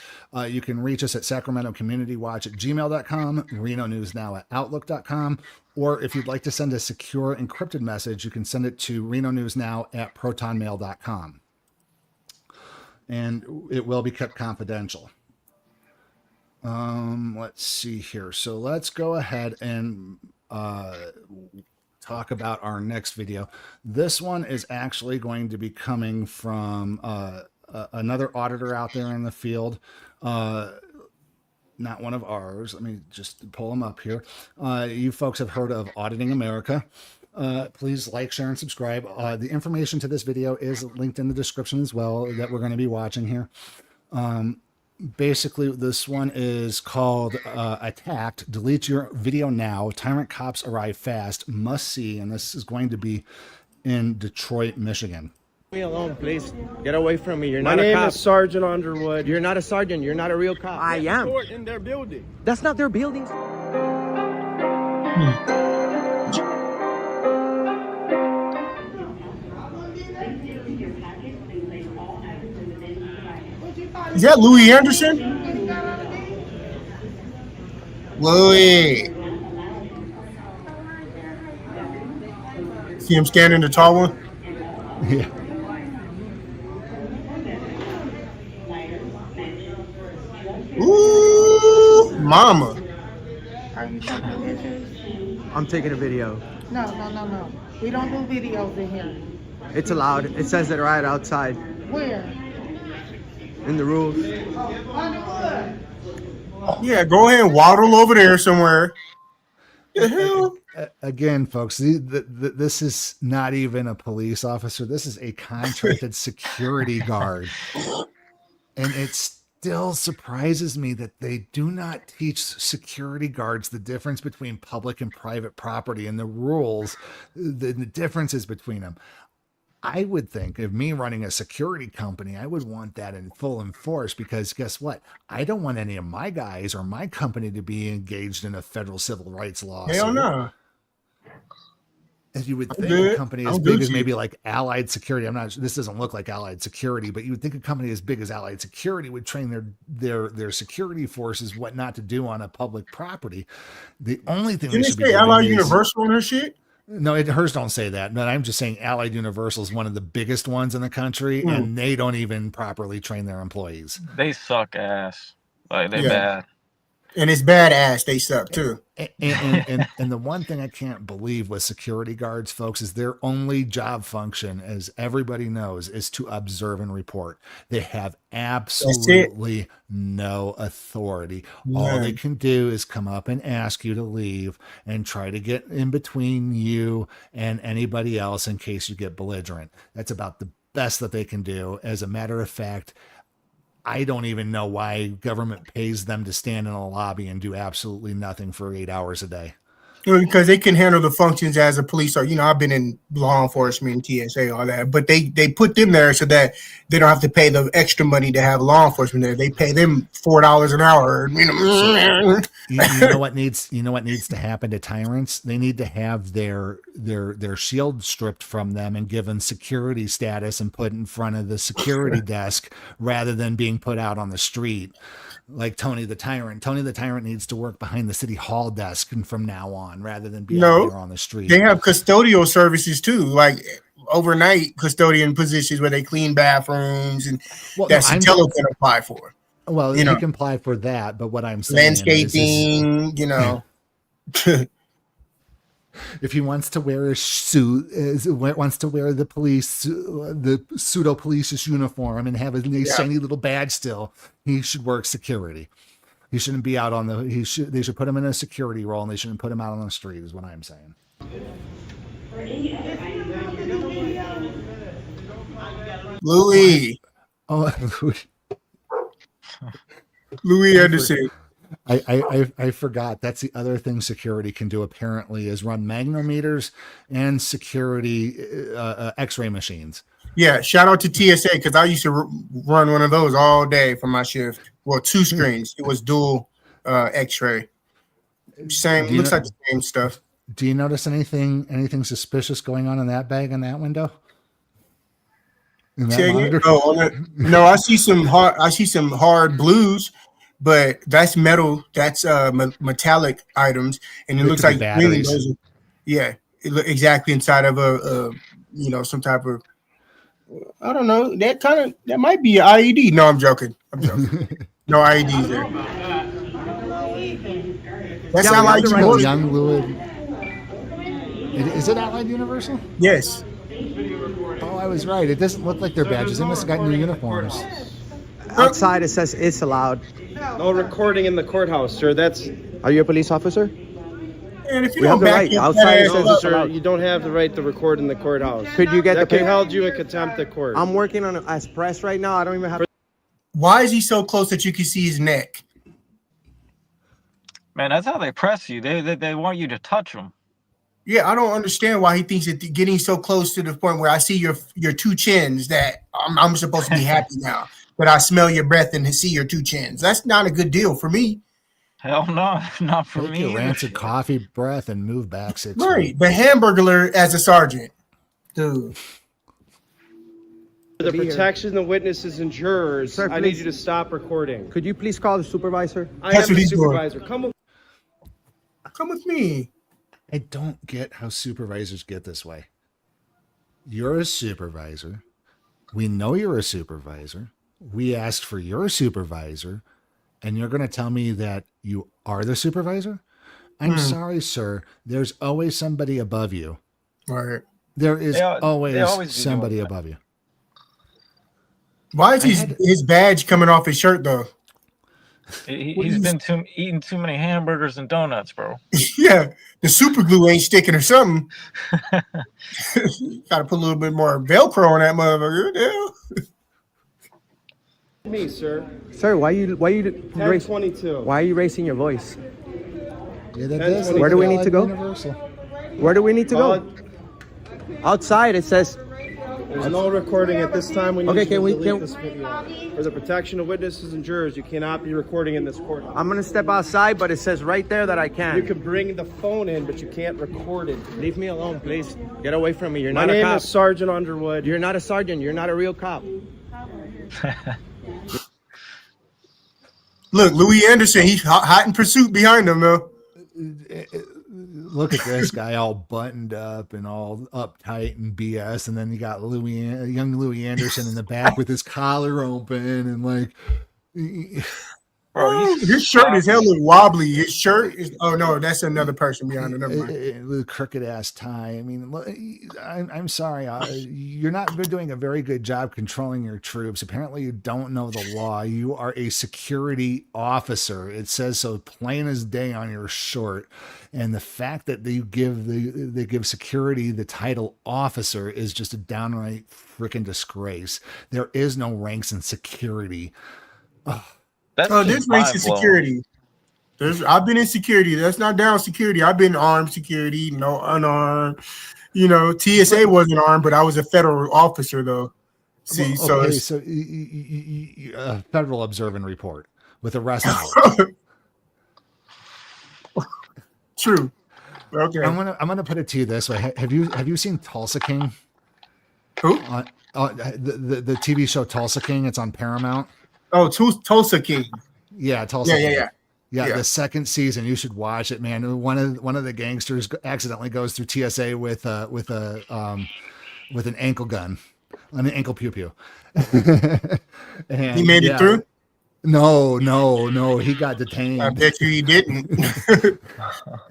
you can reach us at Sacramento Community Watch at gmail.com, Reno News Now at outlook.com, or if you'd like to send a secure encrypted message, you can send it to Reno News Now at protonmail.com. And it will be kept confidential. Let's see here. So let's go ahead and talk about our next video. This one is actually going to be coming from another auditor out there in the field, not one of ours. Let me just pull them up here. You folks have heard of Auditing America. Please like, share, and subscribe. The information to this video is linked in the description as well that we're going to be watching here. Basically, this one is called Attacked. Delete your video now. Tyrant cops arrive fast. Must see. And this is going to be in Detroit, Michigan. Leave me alone, please. Get away from me. You're My not a name cop. is Sergeant Underwood. You're not a sergeant. You're not a real cop. I am. In their building. That's not their building. Is that Louis Anderson? Louis. See him scanning the tall one? Yeah. Ooh, mama. Are you taking pictures? I'm taking a video. No. We don't do videos in here. It's allowed. It says it right outside. Where? In the rules. Yeah, go ahead and waddle over there somewhere. The hell? Again, folks, this is not even a police officer. This is a contracted security guard. And it still surprises me that they do not teach security guards the difference between public and private property and the rules, the differences between them. I would think of me running a security company, I would want that in full enforce, because guess what? I don't want any of my guys or my company to be engaged in a federal civil rights lawsuit. Hell no. As you would think good. a company as I'm big good as to maybe you. like Allied Security, this doesn't look like Allied Security, but you would think a company as big as Allied Security would train their security forces what not to do on a public property. The only thing Didn't they it should be say doing Allied is, Universal on her shit? no, hers don't say that. But I'm just saying Allied Universal is one of the biggest ones in the country, and they don't even properly train their employees. They suck ass. Like they Yeah. bad. And it's badass. They suck too. And the one thing I can't believe with security guards, folks, is their only job function, as everybody knows, is to observe and report. They have absolutely no authority. All they can do is come up and ask you to leave and try to get in between you and anybody else in case you get belligerent. That's about the best that they can do. As a matter of fact, I don't even know why government pays them to stand in a lobby and do absolutely nothing for 8 hours a day. Well, because they can handle the functions as a police officer. You know, I've been in law enforcement, TSA, all that, but they put them there so that they don't have to pay the extra money to have law enforcement there. They pay them $4 an hour. You know what needs to happen to tyrants? They need to have their shield stripped from them and given security status and put in front of the security desk rather than being put out on the street. Like Tony the Tyrant. Tony the Tyrant needs to work behind the city hall desk and from now on, rather than be out there on the street. They have custodial services too, like overnight custodian positions where they clean bathrooms, and that's Sotelo can apply for. Well, you can apply for that, but what I'm saying landscaping, you know. If he wants to wear a suit, wants to wear the pseudo police's uniform and have a nice shiny little badge still, he should work security. He shouldn't be out on they should put him in a security role, and they shouldn't put him out on the street, is what I'm saying. Louis. Oh, Louis Anderson. I forgot. That's the other thing security can do, apparently, is run magnometers and security x-ray machines. Yeah, shout out to TSA, because I used to run one of those all day for my shift. Well, 2 screens. It was dual x-ray. Same, looks like the same stuff. Do you notice anything suspicious going on in that bag in that window? In that monitor? No, I see some hard blues, but that's metal. That's metallic items, and it looks like really those exactly inside of a some type of, I don't know, that might be an IED. No, I'm joking. No IEDs there. That's Allied Universal. Young Louis. Is it Allied Universal? Yes. Oh, I was right. It doesn't look like their badges. They must have got new uniforms. Outside it says it's allowed. No recording in the courthouse, sir. Are you a police officer? And if you We have don't the back right. your Outside it ass says up, it's Sir, allowed. you don't have the right to record in the courthouse. Could you get That the could hold you in contempt of court. I'm working on as press right now. I don't even have. why is he so close that you can see his neck? Man, that's how they press you. They want you to touch them. Yeah, I don't understand why he thinks that getting so close to the point where I see your 2 chins that I'm supposed to be happy now. But I smell your breath and see your 2 chins. That's not a good deal for me. Hell no, not for Take me. your either. rancid coffee breath and move back 6 Right. feet. The Hamburglar as a sergeant. Dude. For the protection of witnesses and jurors, Sir, I need please. you to stop recording. Could you please call the supervisor? I That's am what the he's doing. supervisor. Come with me. I don't get how supervisors get this way. You're a supervisor. We know you're a supervisor. We asked for your supervisor, and you're going to tell me that you are the supervisor? I'm sorry, sir. There's always somebody above you. Right. There is They always always be doing somebody that. above you. Why is his badge coming off his shirt though? He's been eating too many hamburgers and donuts, bro. Yeah, the super glue ain't sticking or something. Got to put a little bit more Velcro on that motherfucker. Yeah. Me, sir. Sir, why you 1022. why are you raising your voice? Yeah, that does Where do we look need to go? Universal. Where do we need to go? Outside it says. There's no recording at this time. We need Okay, you to can we- delete can- this video. For the protection of witnesses and jurors, you cannot be recording in this courthouse. I'm gonna step outside, but it says right there that I can. You can bring the phone in, but you can't record it. Leave me alone, please. Get away from me. You're My not a name cop. is Sergeant Underwood. You're not a sergeant. You're not a real cop. Look, Louis Anderson, he's hot in pursuit behind him though. Look at this guy all buttoned up and all uptight and BS, and then you got young Louis Anderson in the back with his collar open and like. Bro, His shirt is hella wobbly. His shirt is. Oh no, that's another person behind it. Never mind. With crooked ass tie. I mean, look, I'm sorry. You're not doing a very good job controlling your troops. Apparently, you don't know the law. You are a security officer. It says so plain as day on your shirt. And the fact that they give security the title officer is just a downright freaking disgrace. There is no ranks in security. There's ranks in security. I've been in security. That's not down security. I've been armed security, no unarmed. You know, TSA wasn't armed, but I was a federal officer though. See, Well, okay, so federal observe and report with arrest warrant. True. Okay. I'm gonna put it to you this way. Have you seen Tulsa King? Who? The TV show Tulsa King. It's on Paramount. Oh, Tulsa King. Yeah, Tulsa King. Yeah. The second season, you should watch it, man. One of the gangsters accidentally goes through TSA with an ankle gun, an ankle pew pew. He made it through? No, he got detained. I bet you he didn't.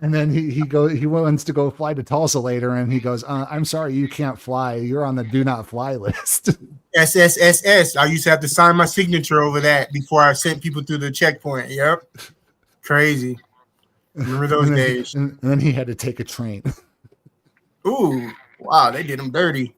And then he wants to go fly to Tulsa later, and he goes, "I'm sorry, you can't fly. You're on the do not fly list." SSSS. I used to have to sign my signature over that before I sent people through the checkpoint. Yep. Crazy. Remember those days. And then he had to take a train. Ooh, wow, they did him dirty.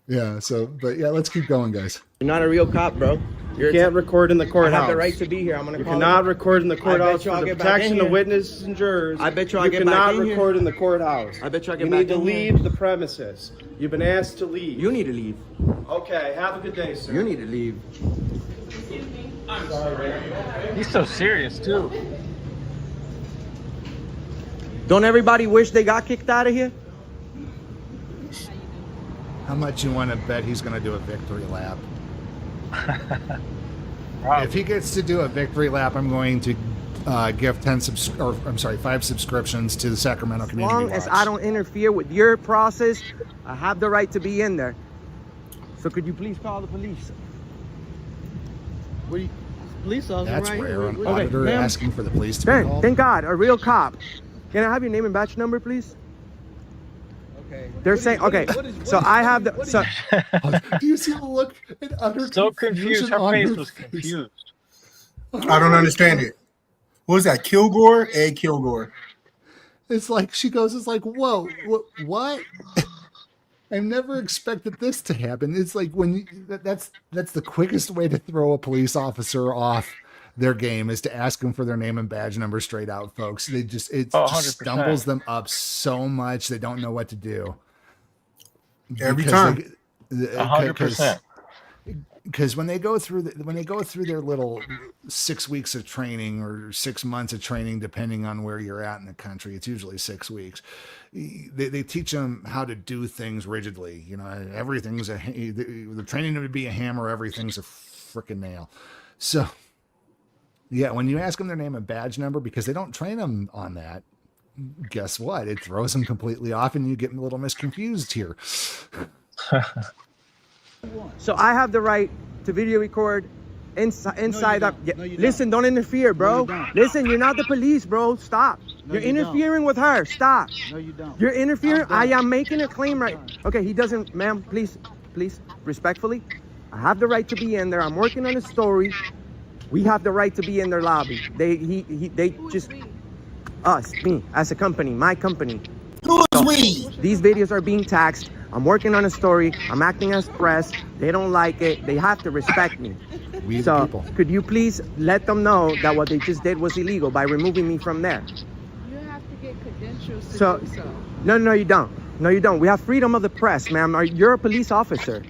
Yeah, but let's keep going, guys. You're not a real cop, bro. You can't record in the I courthouse. have the right to be here. I'm gonna You call cannot record in the courthouse you I'll for the get back in protection of here. witnesses and jurors. I bet you I'll You get back cannot in here. record in the courthouse. I bet you I'll get You back need to in here. leave the premises. You've been asked to leave. You need to leave. Okay, have a good day, sir. You need to leave. He's so serious too. Don't everybody wish they got kicked out of here? How much you want to bet he's going to do a victory lap? If he gets to do a victory lap, I'm going to give 5 subscriptions to the Sacramento As Community long Watch. as I don't interfere with your process, I have the right to be in there. So could you please call the police? Police officer That's right rare. An here. auditor ma'am. asking for the police to be called. Thank God, a real cop. Can I have your name and badge number, please? Okay. They're saying, okay, so I have the, so, Do you see the look in utter So confused. confusion Her on face her was face? confused. I don't understand it. What was that? Kilgore? Ed Kilgore. It's like she goes, it's like, whoa, what? I never expected this to happen. It's like that's the quickest way to throw a police officer off their game is to ask them for their name and badge number straight out, folks. It just 100%. stumbles them up so much they don't know what to do. Every time. 100%. Because when they go through their little 6 weeks of training or 6 months of training, depending on where you're at in the country, it's usually 6 weeks. They teach them how to do things rigidly. You know, everything's the training to be a hammer, everything's a freaking nail. So, yeah, when you ask them their name and badge number, because they don't train them on that, guess what? It throws them completely off, and you get a little misconfused here. so I have the right to video record inside No, up. you don't. No, you Listen, don't interfere, bro. No, you don't. Listen, you're not the police, bro. Stop. No, You're you don't. interfering with her. Stop. No, you don't. You're interfering. I'm done. I am making a claim I'm right. done. Okay, he doesn't, ma'am. Please, respectfully. I have the right to be in there. I'm working on a story. We have the right to be in their lobby. They just us, me, as a company, my company. Who is we? These videos are being taxed. I'm working on a story. I'm acting as press. They don't like it. They have to respect me. We the So people. could you please let them know that what they just did was illegal by removing me from there? You have to get credentials to So, do so. no, you don't. No, you don't. We have freedom of the press, ma'am. You're a police officer.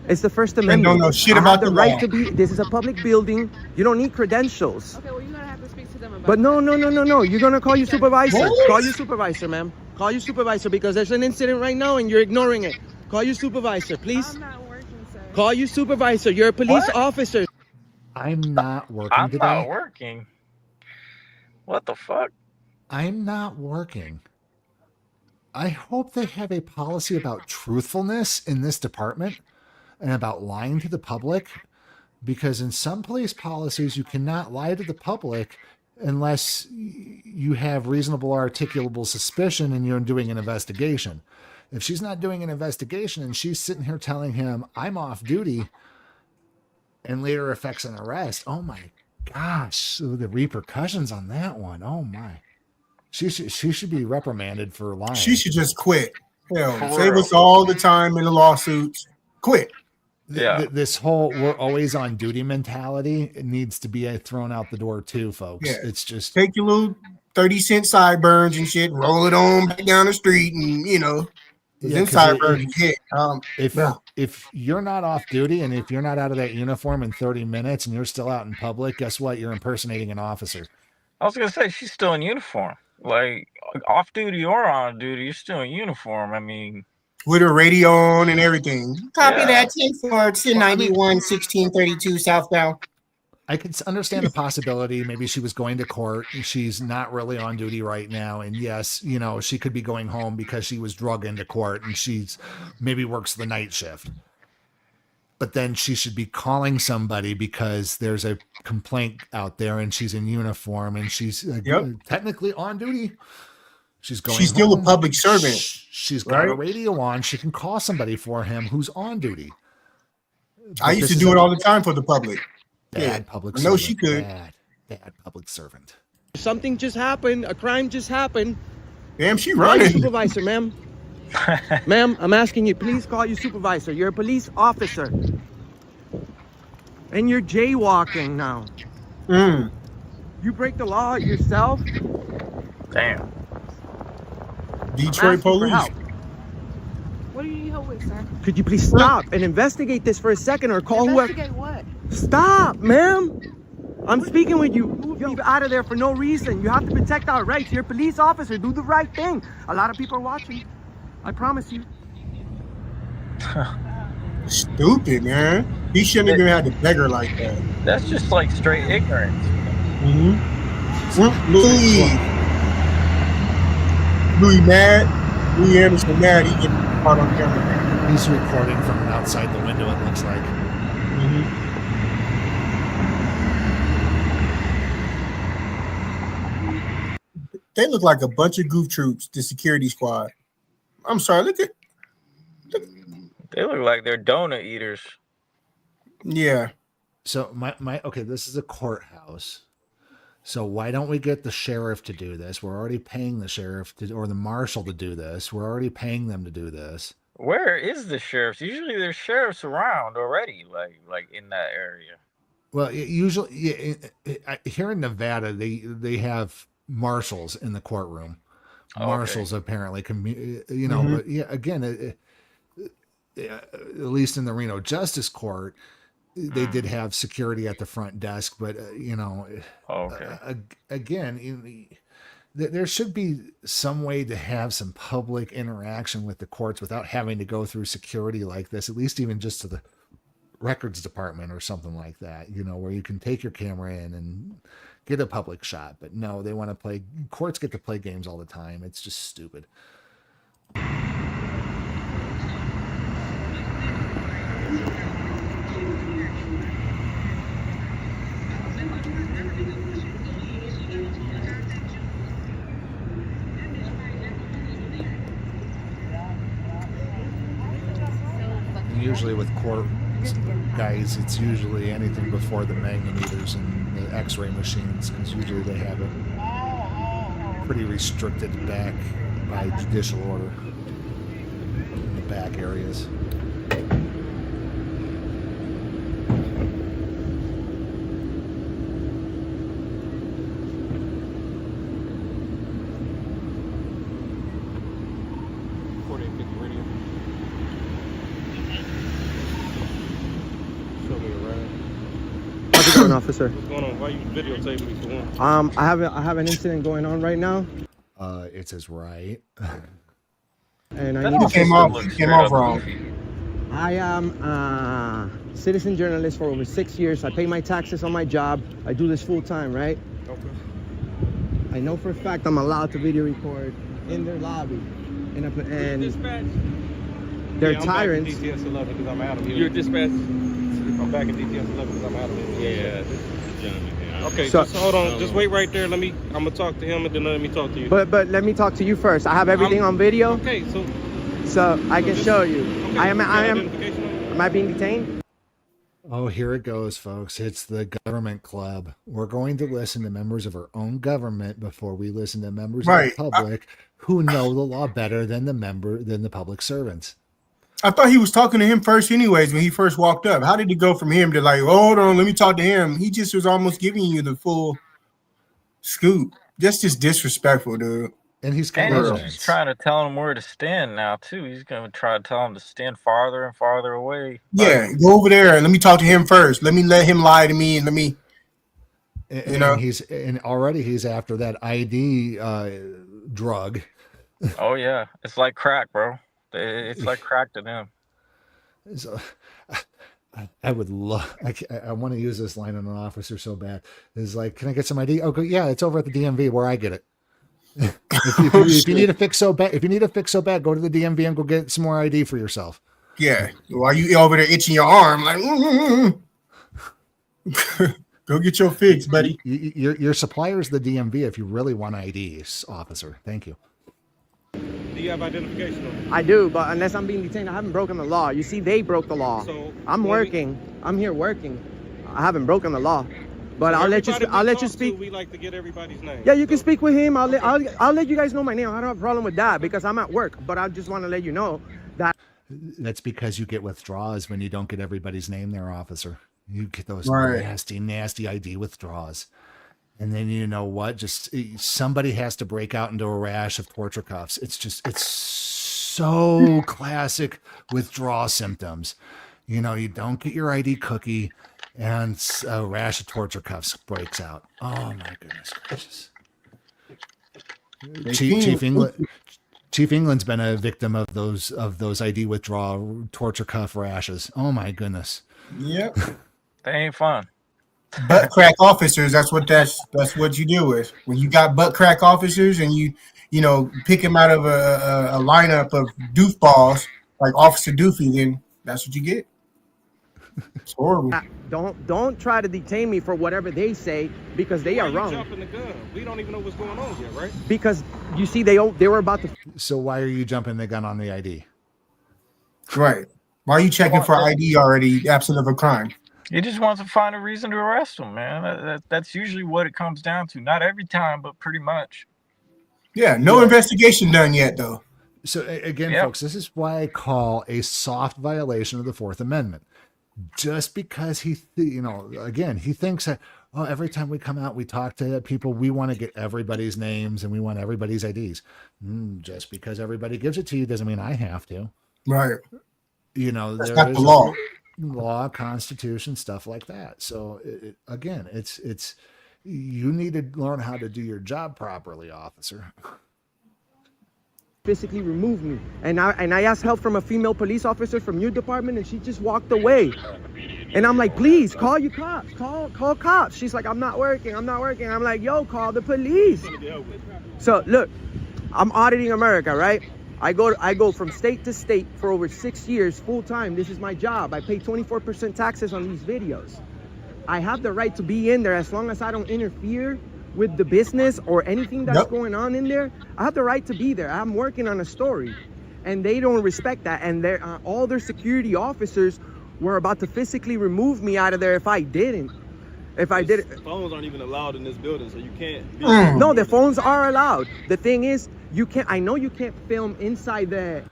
It's the First Amendment. don't know shit I about have the the right law. to be. This is a public building. You don't need credentials. Okay, well, you're gonna have to speak to them about But no. You're gonna call your supervisor. What? Call your supervisor, ma'am. Call your supervisor because there's an incident right now and you're ignoring it. Call your supervisor, please. I'm not working, sir. Call your supervisor. You're a police officer. I'm not working I'm today. not working. What the fuck? I'm not working. I hope they have a policy about truthfulness in this department and about lying to the public, because in some police policies, you cannot lie to the public unless you have reasonable articulable suspicion and you're doing an investigation. If she's not doing an investigation and she's sitting here telling him, I'm off duty, and later affects an arrest, oh my gosh, so the repercussions on that one, oh my. She should be reprimanded for lying. She should just quit. Hell, For save real. us all the time in the lawsuits. Quit. Yeah. This whole we're always on duty mentality, it needs to be thrown out the door too, folks. Yeah. It's just Take your little 30-cent sideburns and shit, roll it on back down the street, and Yeah, them 'cause sideburns and shit. if you're not off duty and if you're not out of that uniform in 30 minutes and you're still out in public, guess what? You're impersonating an officer. I was gonna say she's still in uniform. Like off duty or on duty, you're still in uniform. I mean, with her radio on and everything. Copy Yeah. that. 10-4, 1632 southbound. I could understand the possibility. Maybe she was going to court. She's not really on duty right now. And yes, she could be going home because she was drug into court and she's maybe works the night shift. But then she should be calling somebody because there's a complaint out there and she's in uniform and she's technically on duty. She's going. She's still a home. public servant. She's got a right? radio on. She can call somebody for him who's on duty. I used to do it all the time for the public. Bad public I know servant. she could. Bad public servant. Something just happened. A crime just happened. Damn, she Call your running. supervisor, ma'am. Ma'am, I'm asking you, please call your supervisor. You're a police officer. And you're jaywalking now. You break the law yourself. damn. Detroit police. What do you need help with, sir? Could you please stop and investigate this for a second or call whoever? Investigate what? Stop, ma'am. I'm speaking with you. Move me out of there for no reason. You have to protect our rights. You're a police officer. Do the right thing. A lot of people are watching. I promise you. Stupid, man. He shouldn't even have to beg her like that. That's just like straight ignorance. Louis mad. Louis Anderson mad. He getting caught on camera. He's recording from outside the window, it looks like. They look like a bunch of goof troops, the security squad. I'm sorry, look at. They look like they're donut eaters. Yeah. So okay, this is a courthouse. So why don't we get the sheriff to do this? We're already paying the sheriff or the marshal to do this. We're already paying them to do this. Where is the sheriffs? Usually there's sheriffs around already, like in that area. Well, usually here in Nevada, they have marshals in the courtroom. Marshals apparently can be, but yeah, again, at least in the Reno Justice Court, they did have security at the front desk, but again, there should be some way to have some public interaction with the courts without having to go through security like this, at least even just to the records department or something like that, where you can take your camera in and get a public shot. But no, they want to play, courts get to play games all the time. It's just stupid. usually with court guys, it's usually anything before the magnetometers and the X-ray machines, because usually they have it pretty restricted back by judicial order in the back areas. How's it going, officer? What's going on? Why you videotaping me for one? I have an incident going on right now, It says right. and I That need also to. Came off- looks came straight off up wrong. goofy. I am a citizen journalist for over 6 years. I pay my taxes on my job. I do this full time, right? Okay. I know for a fact I'm allowed to video record in their lobby, and Dispatch. they're Yeah, I'm tyrants. back in DTS 11 because I'm out of here. You're dispatched? I'm back in DTS 11 because I'm out of here. Yeah, this is the gentleman here. Okay, So- just hold on. Just wait right there. I'm gonna talk to him and then let me talk to you. But let me talk to you first. I have everything on video, Okay, so so I can show you. okay, I am. your I am. identification number? Am I being detained? Oh, here it goes, folks. It's the government club. We're going to listen to members of our own government before we listen to members Right. of the public who know the law better than the public servants. I thought he was talking to him first anyways when he first walked up. How did it go from him to like, oh, hold on, let me talk to him? He just was almost giving you the full scoop. That's just disrespectful, dude. And he's got And he's evidence. just trying to tell him where to stand now too. He's gonna try to tell him to stand farther and farther away. Yeah, go over there and let me talk to him first. Let me let him lie to me and let me. And, You know? and already he's after that ID drug. Oh yeah, it's like crack, bro. It's like crack to them. So, I would love. I want to use this line on an officer so bad. It's like, can I get some ID? Oh, yeah, it's over at the DMV where I get it. if you need a fix so bad, go to the DMV and go get some more ID for yourself. Yeah, while you over there itching your arm, like, go get your fix, buddy. Your supplier's the DMV if you really want IDs, officer. Thank you. Do you have identification number? I do, but unless I'm being detained, I haven't broken the law. You see, they broke the law. So I'm when we- working. I'm here working. I haven't broken the law, but So I'll let you. everybody I'll we let talk you to, speak. We like to get everybody's name. Yeah, you can speak with him. I'll let you guys know my name. I don't have a problem with that because I'm at work. But I just want to let you know that That's because you get withdrawals when you don't get everybody's name there, officer. You get those Right. nasty ID withdrawals. And then you know what? Just somebody has to break out into a rash of torture cuffs. It's so classic withdrawal symptoms. You know, you don't get your ID cookie and a rash of torture cuffs breaks out. Oh my goodness gracious. Chief England's been a victim of those ID withdrawal torture cuff rashes. Oh my goodness. Yep. They ain't fun. Butt crack officers. That's what you deal with when you got butt crack officers and you pick them out of a lineup of doofballs like Officer Doofy. Then that's what you get. It's horrible. don't try to detain me for whatever they say because they Why are you wrong. jumping the gun? We don't even know what's going on yet, right? Because you see, they were about to. So why are you jumping the gun on the ID? Right. Why are you checking for ID already absent of a crime? He just wants to find a reason to arrest him, man. That's usually what it comes down to. Not every time, but pretty much. Yeah. No investigation done yet, though. So again, Yeah. folks, this is why I call a soft violation of the Fourth Amendment. Just because he thinks that, oh, every time we come out, we talk to people, we want to get everybody's names and we want everybody's IDs. Just because everybody gives it to you doesn't mean I have to. Right. You know, That's there not is the law. law, constitution, stuff like that. So again, it's you need to learn how to do your job properly, officer. Physically remove me, and I asked help from a female police officer from your department, and she just walked away. And I'm like, please call your cops, call cops. She's like, I'm not working. I'm like, yo, call the police. So look, I'm auditing America, right? I go from state to state for over 6 years full time. This is my job. I pay 24% taxes on these videos. I have the right to be in there as long as I don't interfere with the business or anything that's going on in there. I have the right to be there. I'm working on a story. and they don't respect that. And they're all their security officers were about to physically remove me out of there if I didn't. If I did it. Phones aren't even allowed in this building, so you can't. No, the phones are allowed. The thing is, you can't. I know you can't film inside the.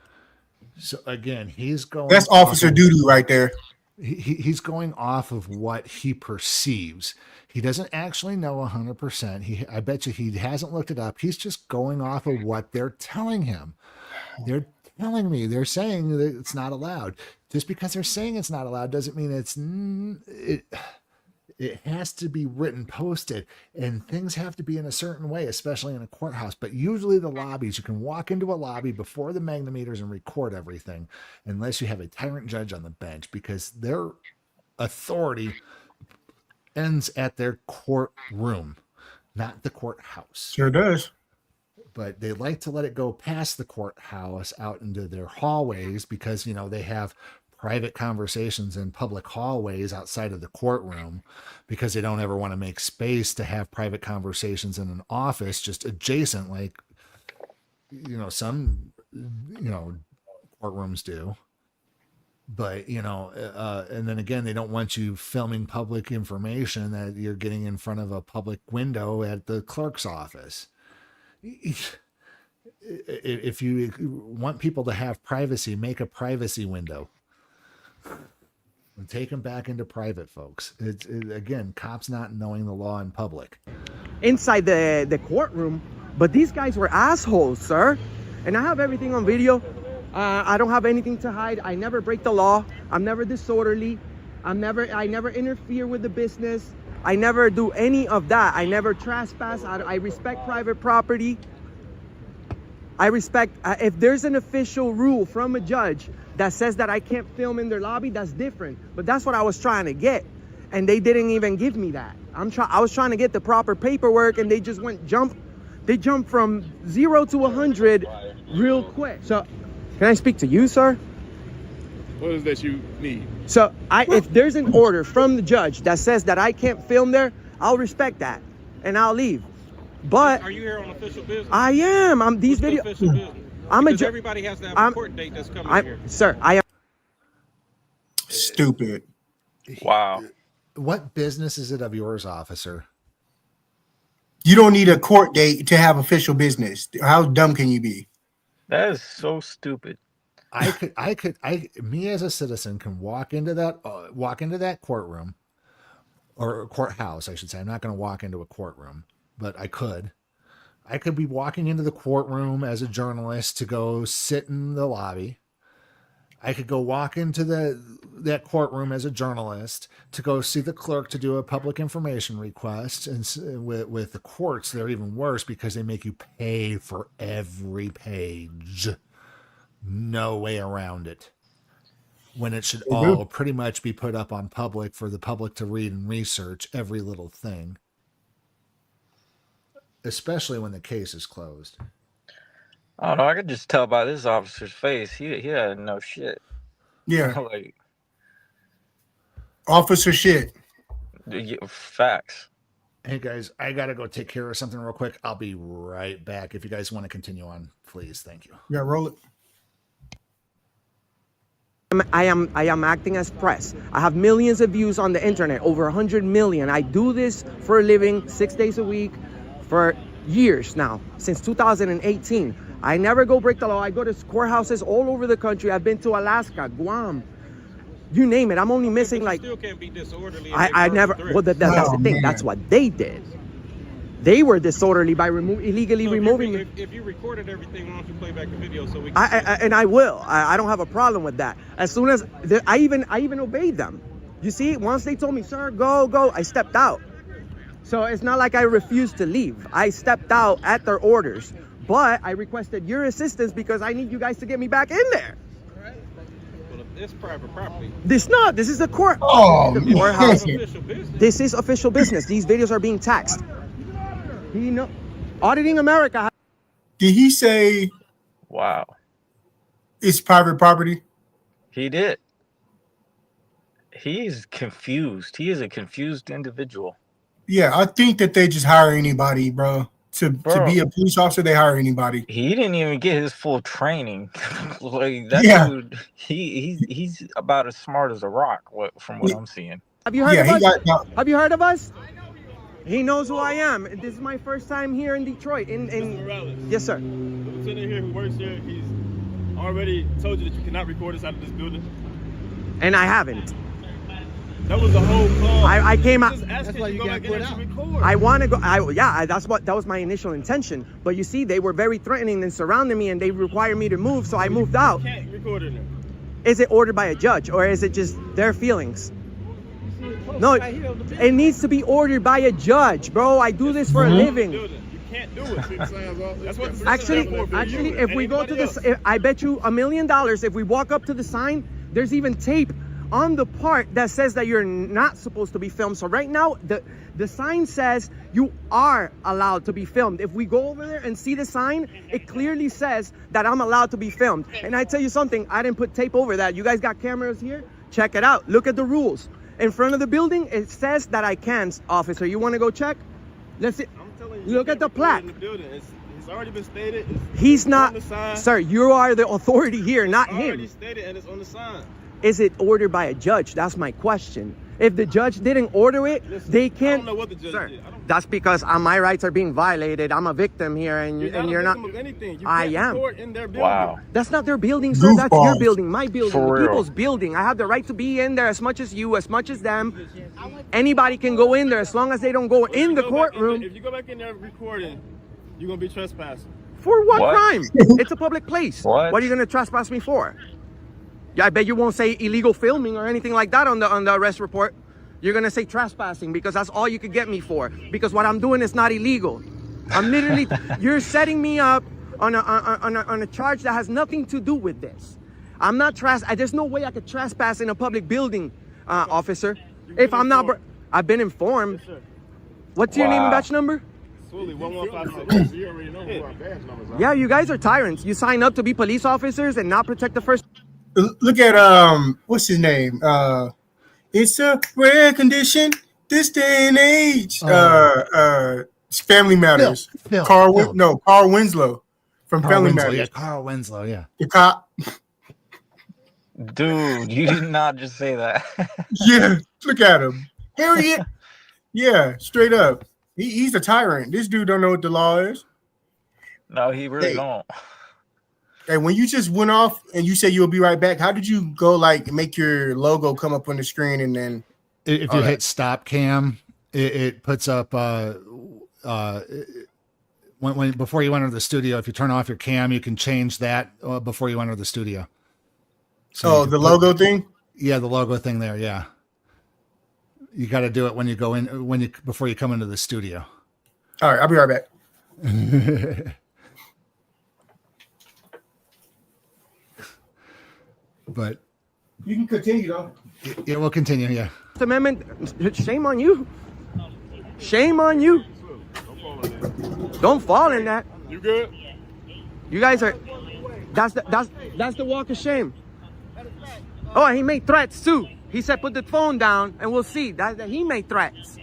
So again, he's going. That's officer duty right there. He's going off of what he perceives. He doesn't actually know 100%. I bet you he hasn't looked it up. He's just going off of what they're telling him. They're telling me, they're saying that it's not allowed. Just because they're saying it's not allowed doesn't mean it has to be written, posted, and things have to be in a certain way, especially in a courthouse. But usually the lobbies, you can walk into a lobby before the magnetometers and record everything, unless you have a tyrant judge on the bench, because their authority ends at their courtroom, not the courthouse. Sure does. But they like to let it go past the courthouse out into their hallways because, they have private conversations in public hallways outside of the courtroom because they don't ever want to make space to have private conversations in an office just adjacent, like, some, courtrooms do. But, and then again, they don't want you filming public information that you're getting in front of a public window at the clerk's office. If you want people to have privacy, make a privacy window. And take them back into private, folks. Again, cops not knowing the law in public. Inside the courtroom, but these guys were assholes, sir. And I have everything on video. I don't have anything to hide. I never break the law. I'm never disorderly. I never interfere with the business. I never do any of that. I never trespass. I respect private property. I respect, if there's an official rule from a judge that says that I can't film in their lobby, that's different. But that's what I was trying to get. And they didn't even give me that. I was trying to get the proper paperwork, and they just they jumped from 0 to 100 real quick. So, can I speak to you, sir? What is that you need? So, if there's an order from the judge that says that I can't film there, I'll respect that, and I'll leave. But are you here on official business? I am. I'm these videos. Official business? Because everybody has to have a court date that's coming here. Sir, I am. Stupid. Wow. What business is it of yours, officer? You don't need a court date to have official business. How dumb can you be? That is so stupid. Me as a citizen can walk into that courtroom or courthouse, I should say. I'm not going to walk into a courtroom, but I could be walking into the courtroom as a journalist to go sit in the lobby. I could go walk into that courtroom as a journalist to go see the clerk to do a public information request. And with the courts, they're even worse because they make you pay for every page. No way around it. When it should all pretty much be put up on public for the public to read and research every little thing. Especially when the case is closed. I don't know. I could just tell by this officer's face. He had no shit. Yeah. Like, officer shit. Facts. Hey guys, I gotta go take care of something real quick. I'll be right back. If you guys want to continue on, please. Thank you. Yeah, roll it. I am acting as press. I have millions of views on the internet, over 100 million. I do this for a living, 6 days a week, for years now, since 2018. I never go break the law. I go to courthouses all over the country. I've been to Alaska, Guam, you name it. I'm only missing like. Still can't be disorderly. I never. Well, that's the thing. That's what they did. They were disorderly by illegally removing me. If you recorded everything, why don't you play back the video so we can? And I will. I don't have a problem with that. As soon as I even obeyed them. You see, once they told me, sir, go, I stepped out. So it's not like I refused to leave. I stepped out at their orders, but I requested your assistance because I need you guys to get me back in there. Well, it's private property. This is a court. Oh, the courthouse. Official business. This is official business. These videos are being taxed. Auditing America. Did he say? Wow. It's private property. He did. He's confused. He is a confused individual. Yeah, I think that they just hire anybody, bro. To be a police officer, they hire anybody. He didn't even get his full training. Like that Yeah. dude, he's about as smart as a rock. From what I'm seeing. Have you heard of he us? got Have you heard of us? He knows who I am. This is my first time here in Detroit. Mr. Morales. Yes, sir. The lieutenant here who works here, he's already told you that you cannot record us out of this building. And I haven't. That was the whole call. I came out. That's why you got put out. Record. I want to go. That was my initial intention. But you see, they were very threatening and surrounding me, and they required me to move, so I moved out. You can't record in there. Is it ordered by a judge, or is it just their feelings? No, it needs to be ordered by a judge, bro. I do this for a living. You can't do it. That's what Actually, if we go to this, I bet you $1 million. If we walk up to the sign, there's even tape on the part that says that you're not supposed to be filmed. So right now, the sign says you are allowed to be filmed. If we go over there and see the sign, it clearly says that I'm allowed to be filmed. And I tell you something, I didn't put tape over that. You guys got cameras here? Check it out. Look at the rules. In front of the building, it says that I can, officer. You want to go check? Let's see. I'm telling you, look at the plaque. in the building. It's already been stated. He's not, on the sign. sir, you are the authority here, not Already him. stated and it's on the sign. Is it ordered by a judge? That's my question. If the judge didn't order it, Listen, they can't. I don't know what the judge Sir, did. that's because my rights are being violated. I'm a victim here, and you're not. Of anything. You I can't am. record in their building. Wow. That's not their building, sir. That's your Goofballs. building, my building, For the real. people's building. I have the right to be in there as much as you, as much as them. Anybody can go in there as long as they don't go in the courtroom. If you go back in there recording, you're gonna be trespassing. For what What? crime? It's a public place. What? What are you gonna trespass me for? Yeah, I bet you won't say illegal filming or anything like that on the arrest report. You're gonna say trespassing because that's all you could get me for. Because what I'm doing is not illegal. I'm literally, you're setting me up on a charge that has nothing to do with this. I'm not there's no way I could trespass in a public building, officer. If I'm not, I've been informed. Yes, sir. What's your name and Wow. batch number? Absolutely, 1156. You already know who our badge numbers are. Yeah, you guys are tyrants. You sign up to be police officers and not protect the first. Look at what's his name? It's a rare condition this day and age. It's Family Matters. Phil. Carl Winslow from Carl Family Winslow, Matters. yeah, Carl Winslow, yeah. The cop. Dude, you did not just say that. Yeah, look at him. Harriet. Yeah, straight up. He's a tyrant. This dude don't know what the law is. No, he really Hey. don't. And when you just went off and you said you'll be right back, how did you go like make your logo come up on the screen and then If you hit stop cam, it puts up when before you enter the studio. If you turn off your cam, you can change that before you enter the studio. So you the can logo thing? Yeah, the logo thing there. Yeah, you got to do it when you go in before you come into the studio. All right, I'll be right back. But You can continue though. it will continue. Yeah. Amendment, shame on you. Shame on you. Don't fall in that. You good? You guys are. That's the walk of shame. Oh, he made threats too. He said, "Put the phone down, and we'll see." That he made threats.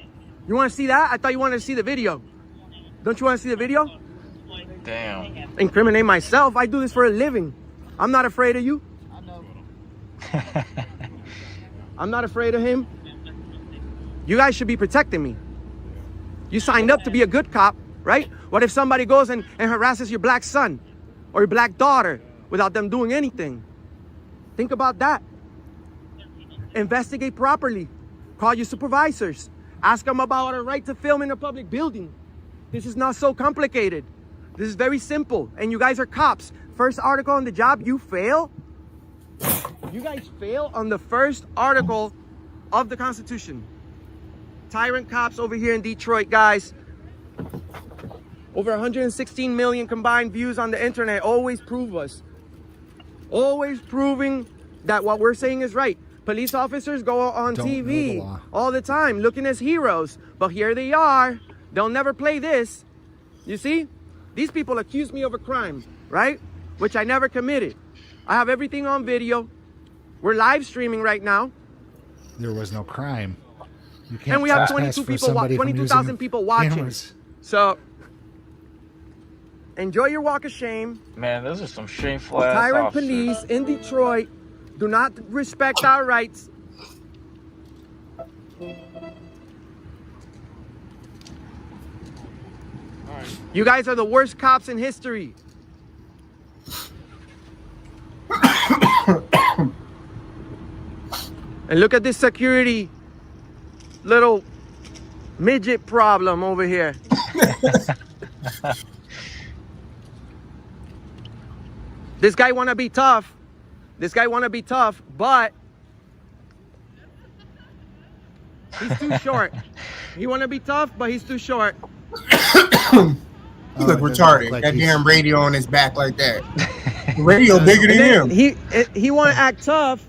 You want to see that? I thought you wanted to see the video. Don't you want to see the video? Damn. Incriminate myself. I do this for a living. I'm not afraid of you. I'm not afraid of him. You guys should be protecting me. You signed up to be a good cop, right? What if somebody goes and harasses your black son or your black daughter without them doing anything? Think about that. Investigate properly. Call your supervisors. Ask them about a right to film in a public building. This is not so complicated. This is very simple. And you guys are cops. First article on the job, you fail. You guys fail on the first article of the Constitution. Tyrant cops over here in Detroit, guys. Over 116 million combined views on the internet. Always prove us. Always proving that what we're saying is right. Police officers go on Don't know the TV law. all the time looking as heroes. But here they are. They'll never play this. You see? These people accuse me of a crime, right? Which I never committed. I have everything on video. We're live streaming right now. There was no crime. You can't And we have trespass 22 for people, somebody from 22,000 using people watching. cameras. So Enjoy your walk of shame. Man, those are some shameful ass Tyrant officers. police in Detroit do not respect our rights. You guys are the worst cops in history. And look at this security little midget problem over here. This guy wanna be tough. This guy wanna be tough, but he's too short. He wanna be tough, but he's too short. Look retarded. Like that he's- damn radio on his back like that. The radio bigger than him. He wanna act tough.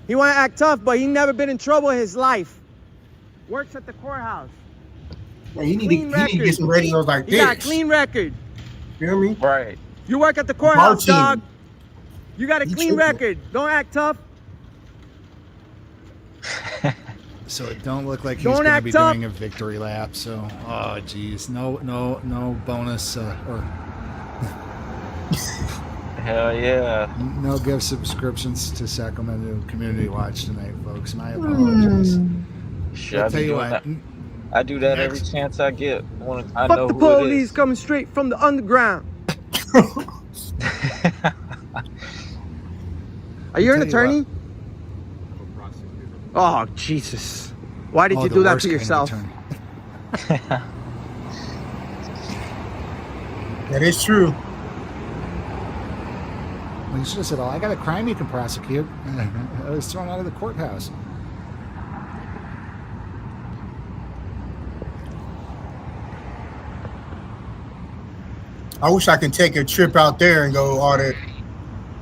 He wanna act tough, but he never been in trouble in his life. Works at the courthouse. Man, he need Clean to get some radios like He this. got a clean record. Feel me? Right. You work at the courthouse, Martin. dog. You got a You clean tripping. record. Don't act tough. So it don't look like he's Don't going to act be up. doing a victory lap. So, oh geez, no bonus or Hell yeah. no gift subscriptions to Sacramento Community Watch tonight, folks. My apologies. Shit, I'll I tell be you doing what. that. I do that every Next. chance I get. I Fuck know the who it police is. coming straight from the underground. Are you an I'll tell you attorney? Oh, Jesus. Why did Oh, you the do that worst to kind of yourself? attorney. That is true. Well, you should have said, "Oh, I got a crime you can prosecute." I was thrown out of the courthouse. I wish I could take a trip out there and go audit.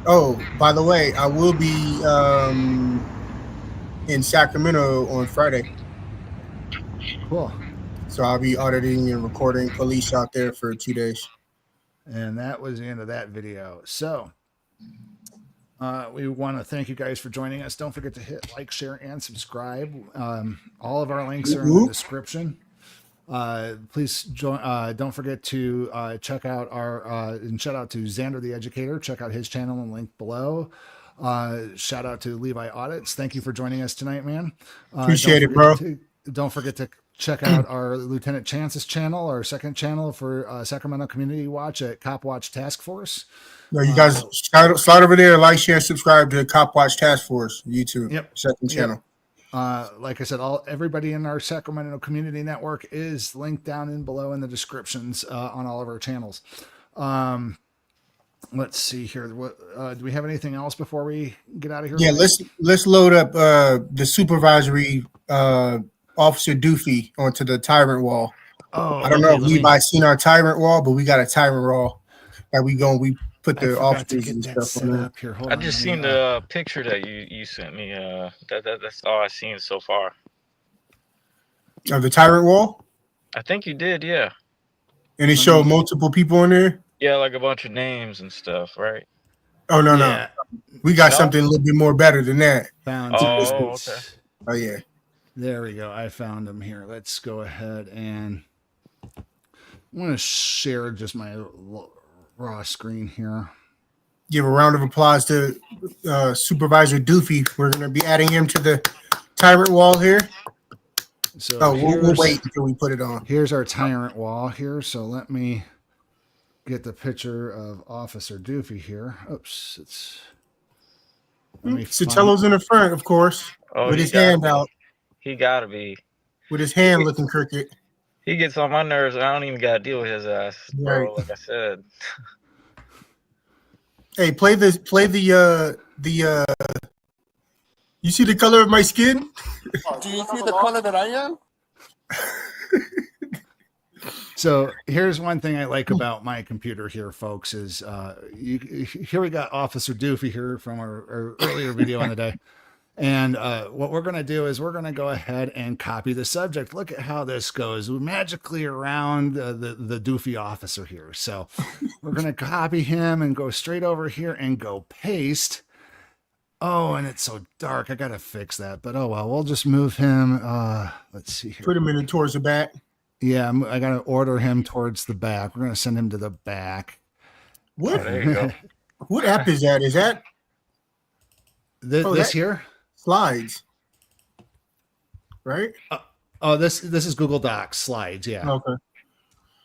Oh, by the way, I will be in Sacramento on Friday. Cool. So I'll be auditing and recording police out there for 2 days. And that was the end of that video. So we want to thank you guys for joining us. Don't forget to hit like, share, and subscribe. All of our links are in the description. Please join. Don't forget to check out our and shout out to Xander the Educator. Check out his channel and link below. Shout out to LeviAudits. Thank you for joining us tonight, man. Appreciate it, bro. Don't forget to check out our Lieutenant Chance's channel, our second channel for Sacramento Community Watch at Cop Watch Task Force. No, you guys slide over there, like, share, subscribe to Cop Watch Task Force YouTube. Yep. Second channel. Like I said, everybody in our Sacramento Community Network is linked down in below in the descriptions on all of our channels. Let's see here. What do we have anything else before we get out of here? Yeah, let's load up the supervisory Officer Doofy onto the tyrant wall. Oh, I don't know if Levi's seen our tyrant wall, but we got a tyrant wall that we put the officers and stuff on there. Here. Hold I on, just let me, seen the picture that you sent me. That's all I've seen so far. Of the tyrant wall? I think you did, yeah. And it showed multiple people in there? Yeah, like a bunch of names and stuff, right? Oh, no. Yeah. We got No? something a little bit more better than that. Found Oh, okay. Oh, yeah. There we go. I found them here. Let's go ahead and I want to share just my raw screen here. Give a round of applause to Supervisor Doofy. We're going to be adding him to the tyrant wall here. So We'll wait until we put it on. Here's our tyrant wall here. So let me get the picture of Officer Doofy here. Oops, Sotelo in the front, of course, Oh, with he his gotta hand be. out, He gotta be. with his hand looking crooked. He gets on my nerves, and I don't even gotta deal with his ass, bro. Right. Like I said. Hey, play the you see the color of my skin? Do you see the color that I am? So here's one thing I like about my computer here, folks, is here we got Officer Doofy here from our earlier video on the day. And what we're going to do is we're going to go ahead and copy the subject. Look at how this goes magically around the Doofy officer here. So we're going to copy him and go straight over here and go paste. Oh, and it's so dark. I got to fix that. But oh, well, we'll just move him. Let's see here. Put him in towards the back. Yeah, I got to order him towards the back. We're going to send him to the back. What? Oh, there you go. What app is that? Is that This here? Slides, right? This is Google Docs Slides. Yeah. Okay.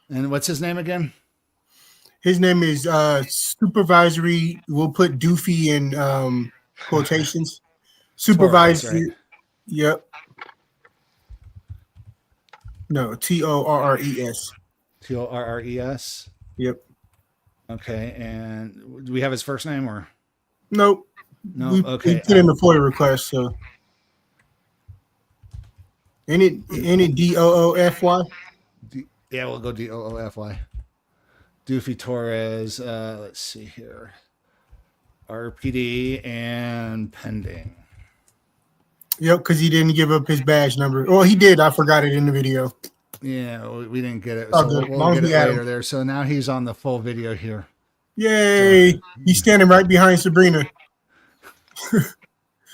And what's his name again? His name is Supervisory. We'll put Doofy in quotations. Supervisory. Right? Yep. No, Torres. Torres. Yep. Okay. And do we have his first name or? Nope. No. We Okay. put in the FOIA request. So. Ain't it Doofy? Yeah, we'll go Doofy. Doofy Torres. Let's see here. RPD and pending. Yep, because he didn't give up his badge number. Well, he did. I forgot it in the video. Yeah, we didn't get it. Oh, So good. we'll get it later there. So now he's on the full video here. Yay! He's standing right behind Sabrina.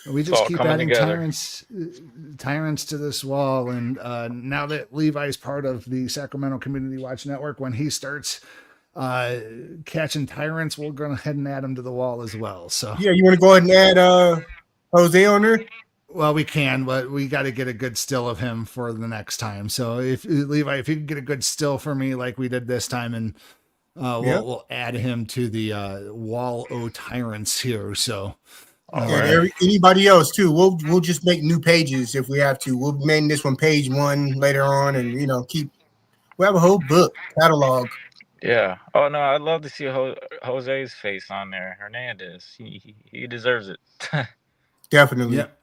We just keep adding tyrants to this wall, and now that Levi's part of the Sacramento Community Watch Network, when he starts catching tyrants, we'll go ahead and add him to the wall as well. So yeah, you want to go ahead and add Jose on there? Well, we can, but we got to get a good still of him for the next time. So if Levi, if you can get a good still for me like we did this time, and we'll add him to the wall o tyrants here. So. Anybody else too? We'll just make new pages if we have to. We'll name this one page 1 later on, and we'll have a whole book catalog. Yeah. Oh no, I'd love to see Jose's face on there. Hernandez, he deserves it. Definitely. Yep.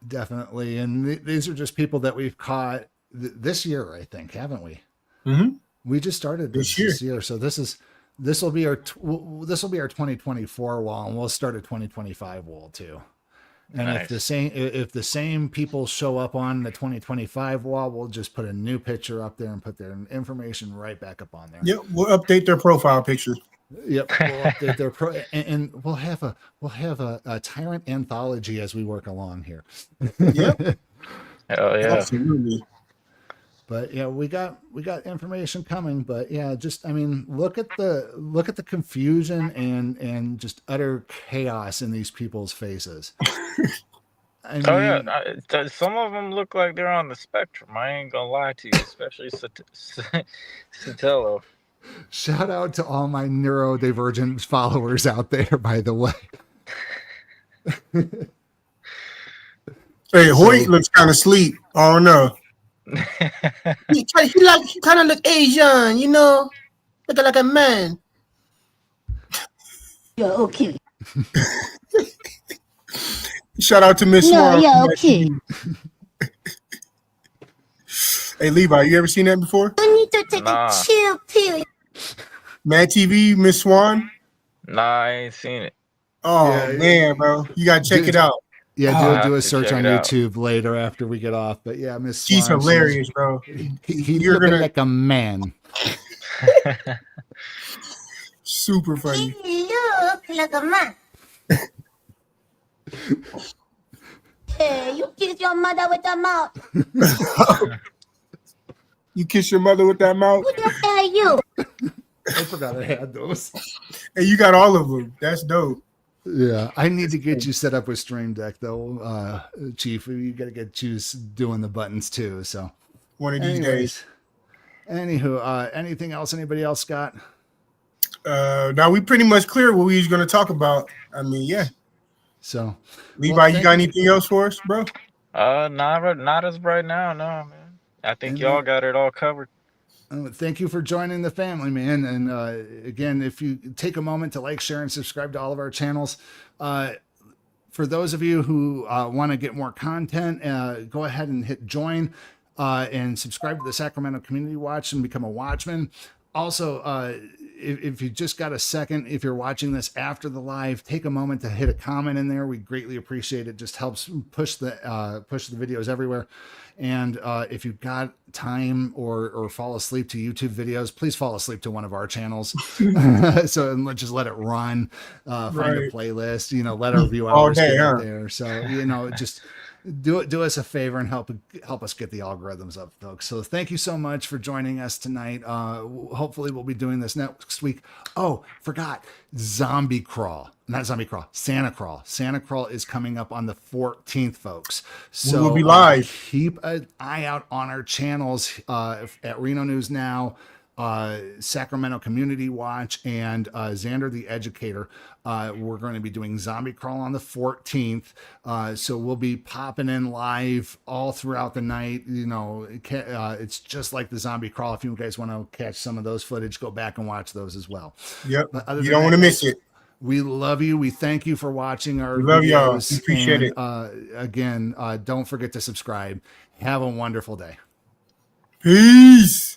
Definitely. And these are just people that we've caught this year, I think, haven't we? Mm-hmm. We just started this year, so this will be our 2024 wall, and we'll start a 2025 wall too. And nice. if the same people show up on the 2025 wall, we'll just put a new picture up there and put their information right back up on there. Yep, we'll update their profile picture. Yep, we'll update their and we'll have a tyrant anthology as we work along here. Yep. Hell yeah. Absolutely. But yeah, we got information coming. But yeah, look at the confusion and just utter chaos in these people's faces. Yeah, some of them look like they're on the spectrum. I ain't gonna lie to you, especially Sotelo. Shout out to all my neurodivergent followers out there, by the way. Hey, Hoyt looks kind of asleep. Oh no. he kind of look Asian, look like a man. You're okay. Shout out to Miss Swan. Yeah, okay. Hey Levi, you ever seen that before? You need to take a chill pill. Mad TV, Miss Swan. Nah, I ain't seen it. Oh man, bro, you gotta check it out. Yeah, do a search on YouTube later after we get off. But yeah, Miss Swan, she's hilarious, bro. You're looking like a man. Super funny. You look like a man. Hey, you kiss your mother with a mouth. You kiss your mother with that mouth? Who the hell are you? I forgot I had those. Hey, you got all of them. That's dope. Yeah, I need to get you set up with Stream Deck though, Chief. You got to get you doing the buttons too. So one of these days. Anywho, anything else? Anybody else got? Now we pretty much clear what we was going to talk about. I mean, yeah. So, Levi, you got anything else for us, bro? Not as right now, no, man. I think y'all got it all covered. Thank you for joining the family, man. And again, if you take a moment to like, share, and subscribe to all of our channels. For those of you who want to get more content, go ahead and hit join and subscribe to the Sacramento Community Watch and become a watchman. Also, if you just got a second, if you're watching this after the live, take a moment to hit a comment in there. We greatly appreciate it. Just helps push the videos everywhere. And if you've got time or fall asleep to YouTube videos, please fall asleep to one of our channels. So just let it run, find a playlist, let our view hours get out there. So, do us a favor and help us get the algorithms up, folks. So thank you so much for joining us tonight. Hopefully we'll be doing this next week. Oh, forgot Santa Crawl. Santa Crawl is coming up on the 14th, folks. So we will be live. Keep an eye out on our channels at Reno News Now, Sacramento Community Watch, and Xander the Educator. We're going to be doing Zombie Crawl on the 14th. So we'll be popping in live all throughout the night. You know, it's just like the Zombie Crawl. If you guys want to catch some of those footage, go back and watch those as well. Yep. You don't want to miss it. We love you. We thank you for watching our videos. Love y'all. We appreciate it. Again, don't forget to subscribe. Have a wonderful day. Peace.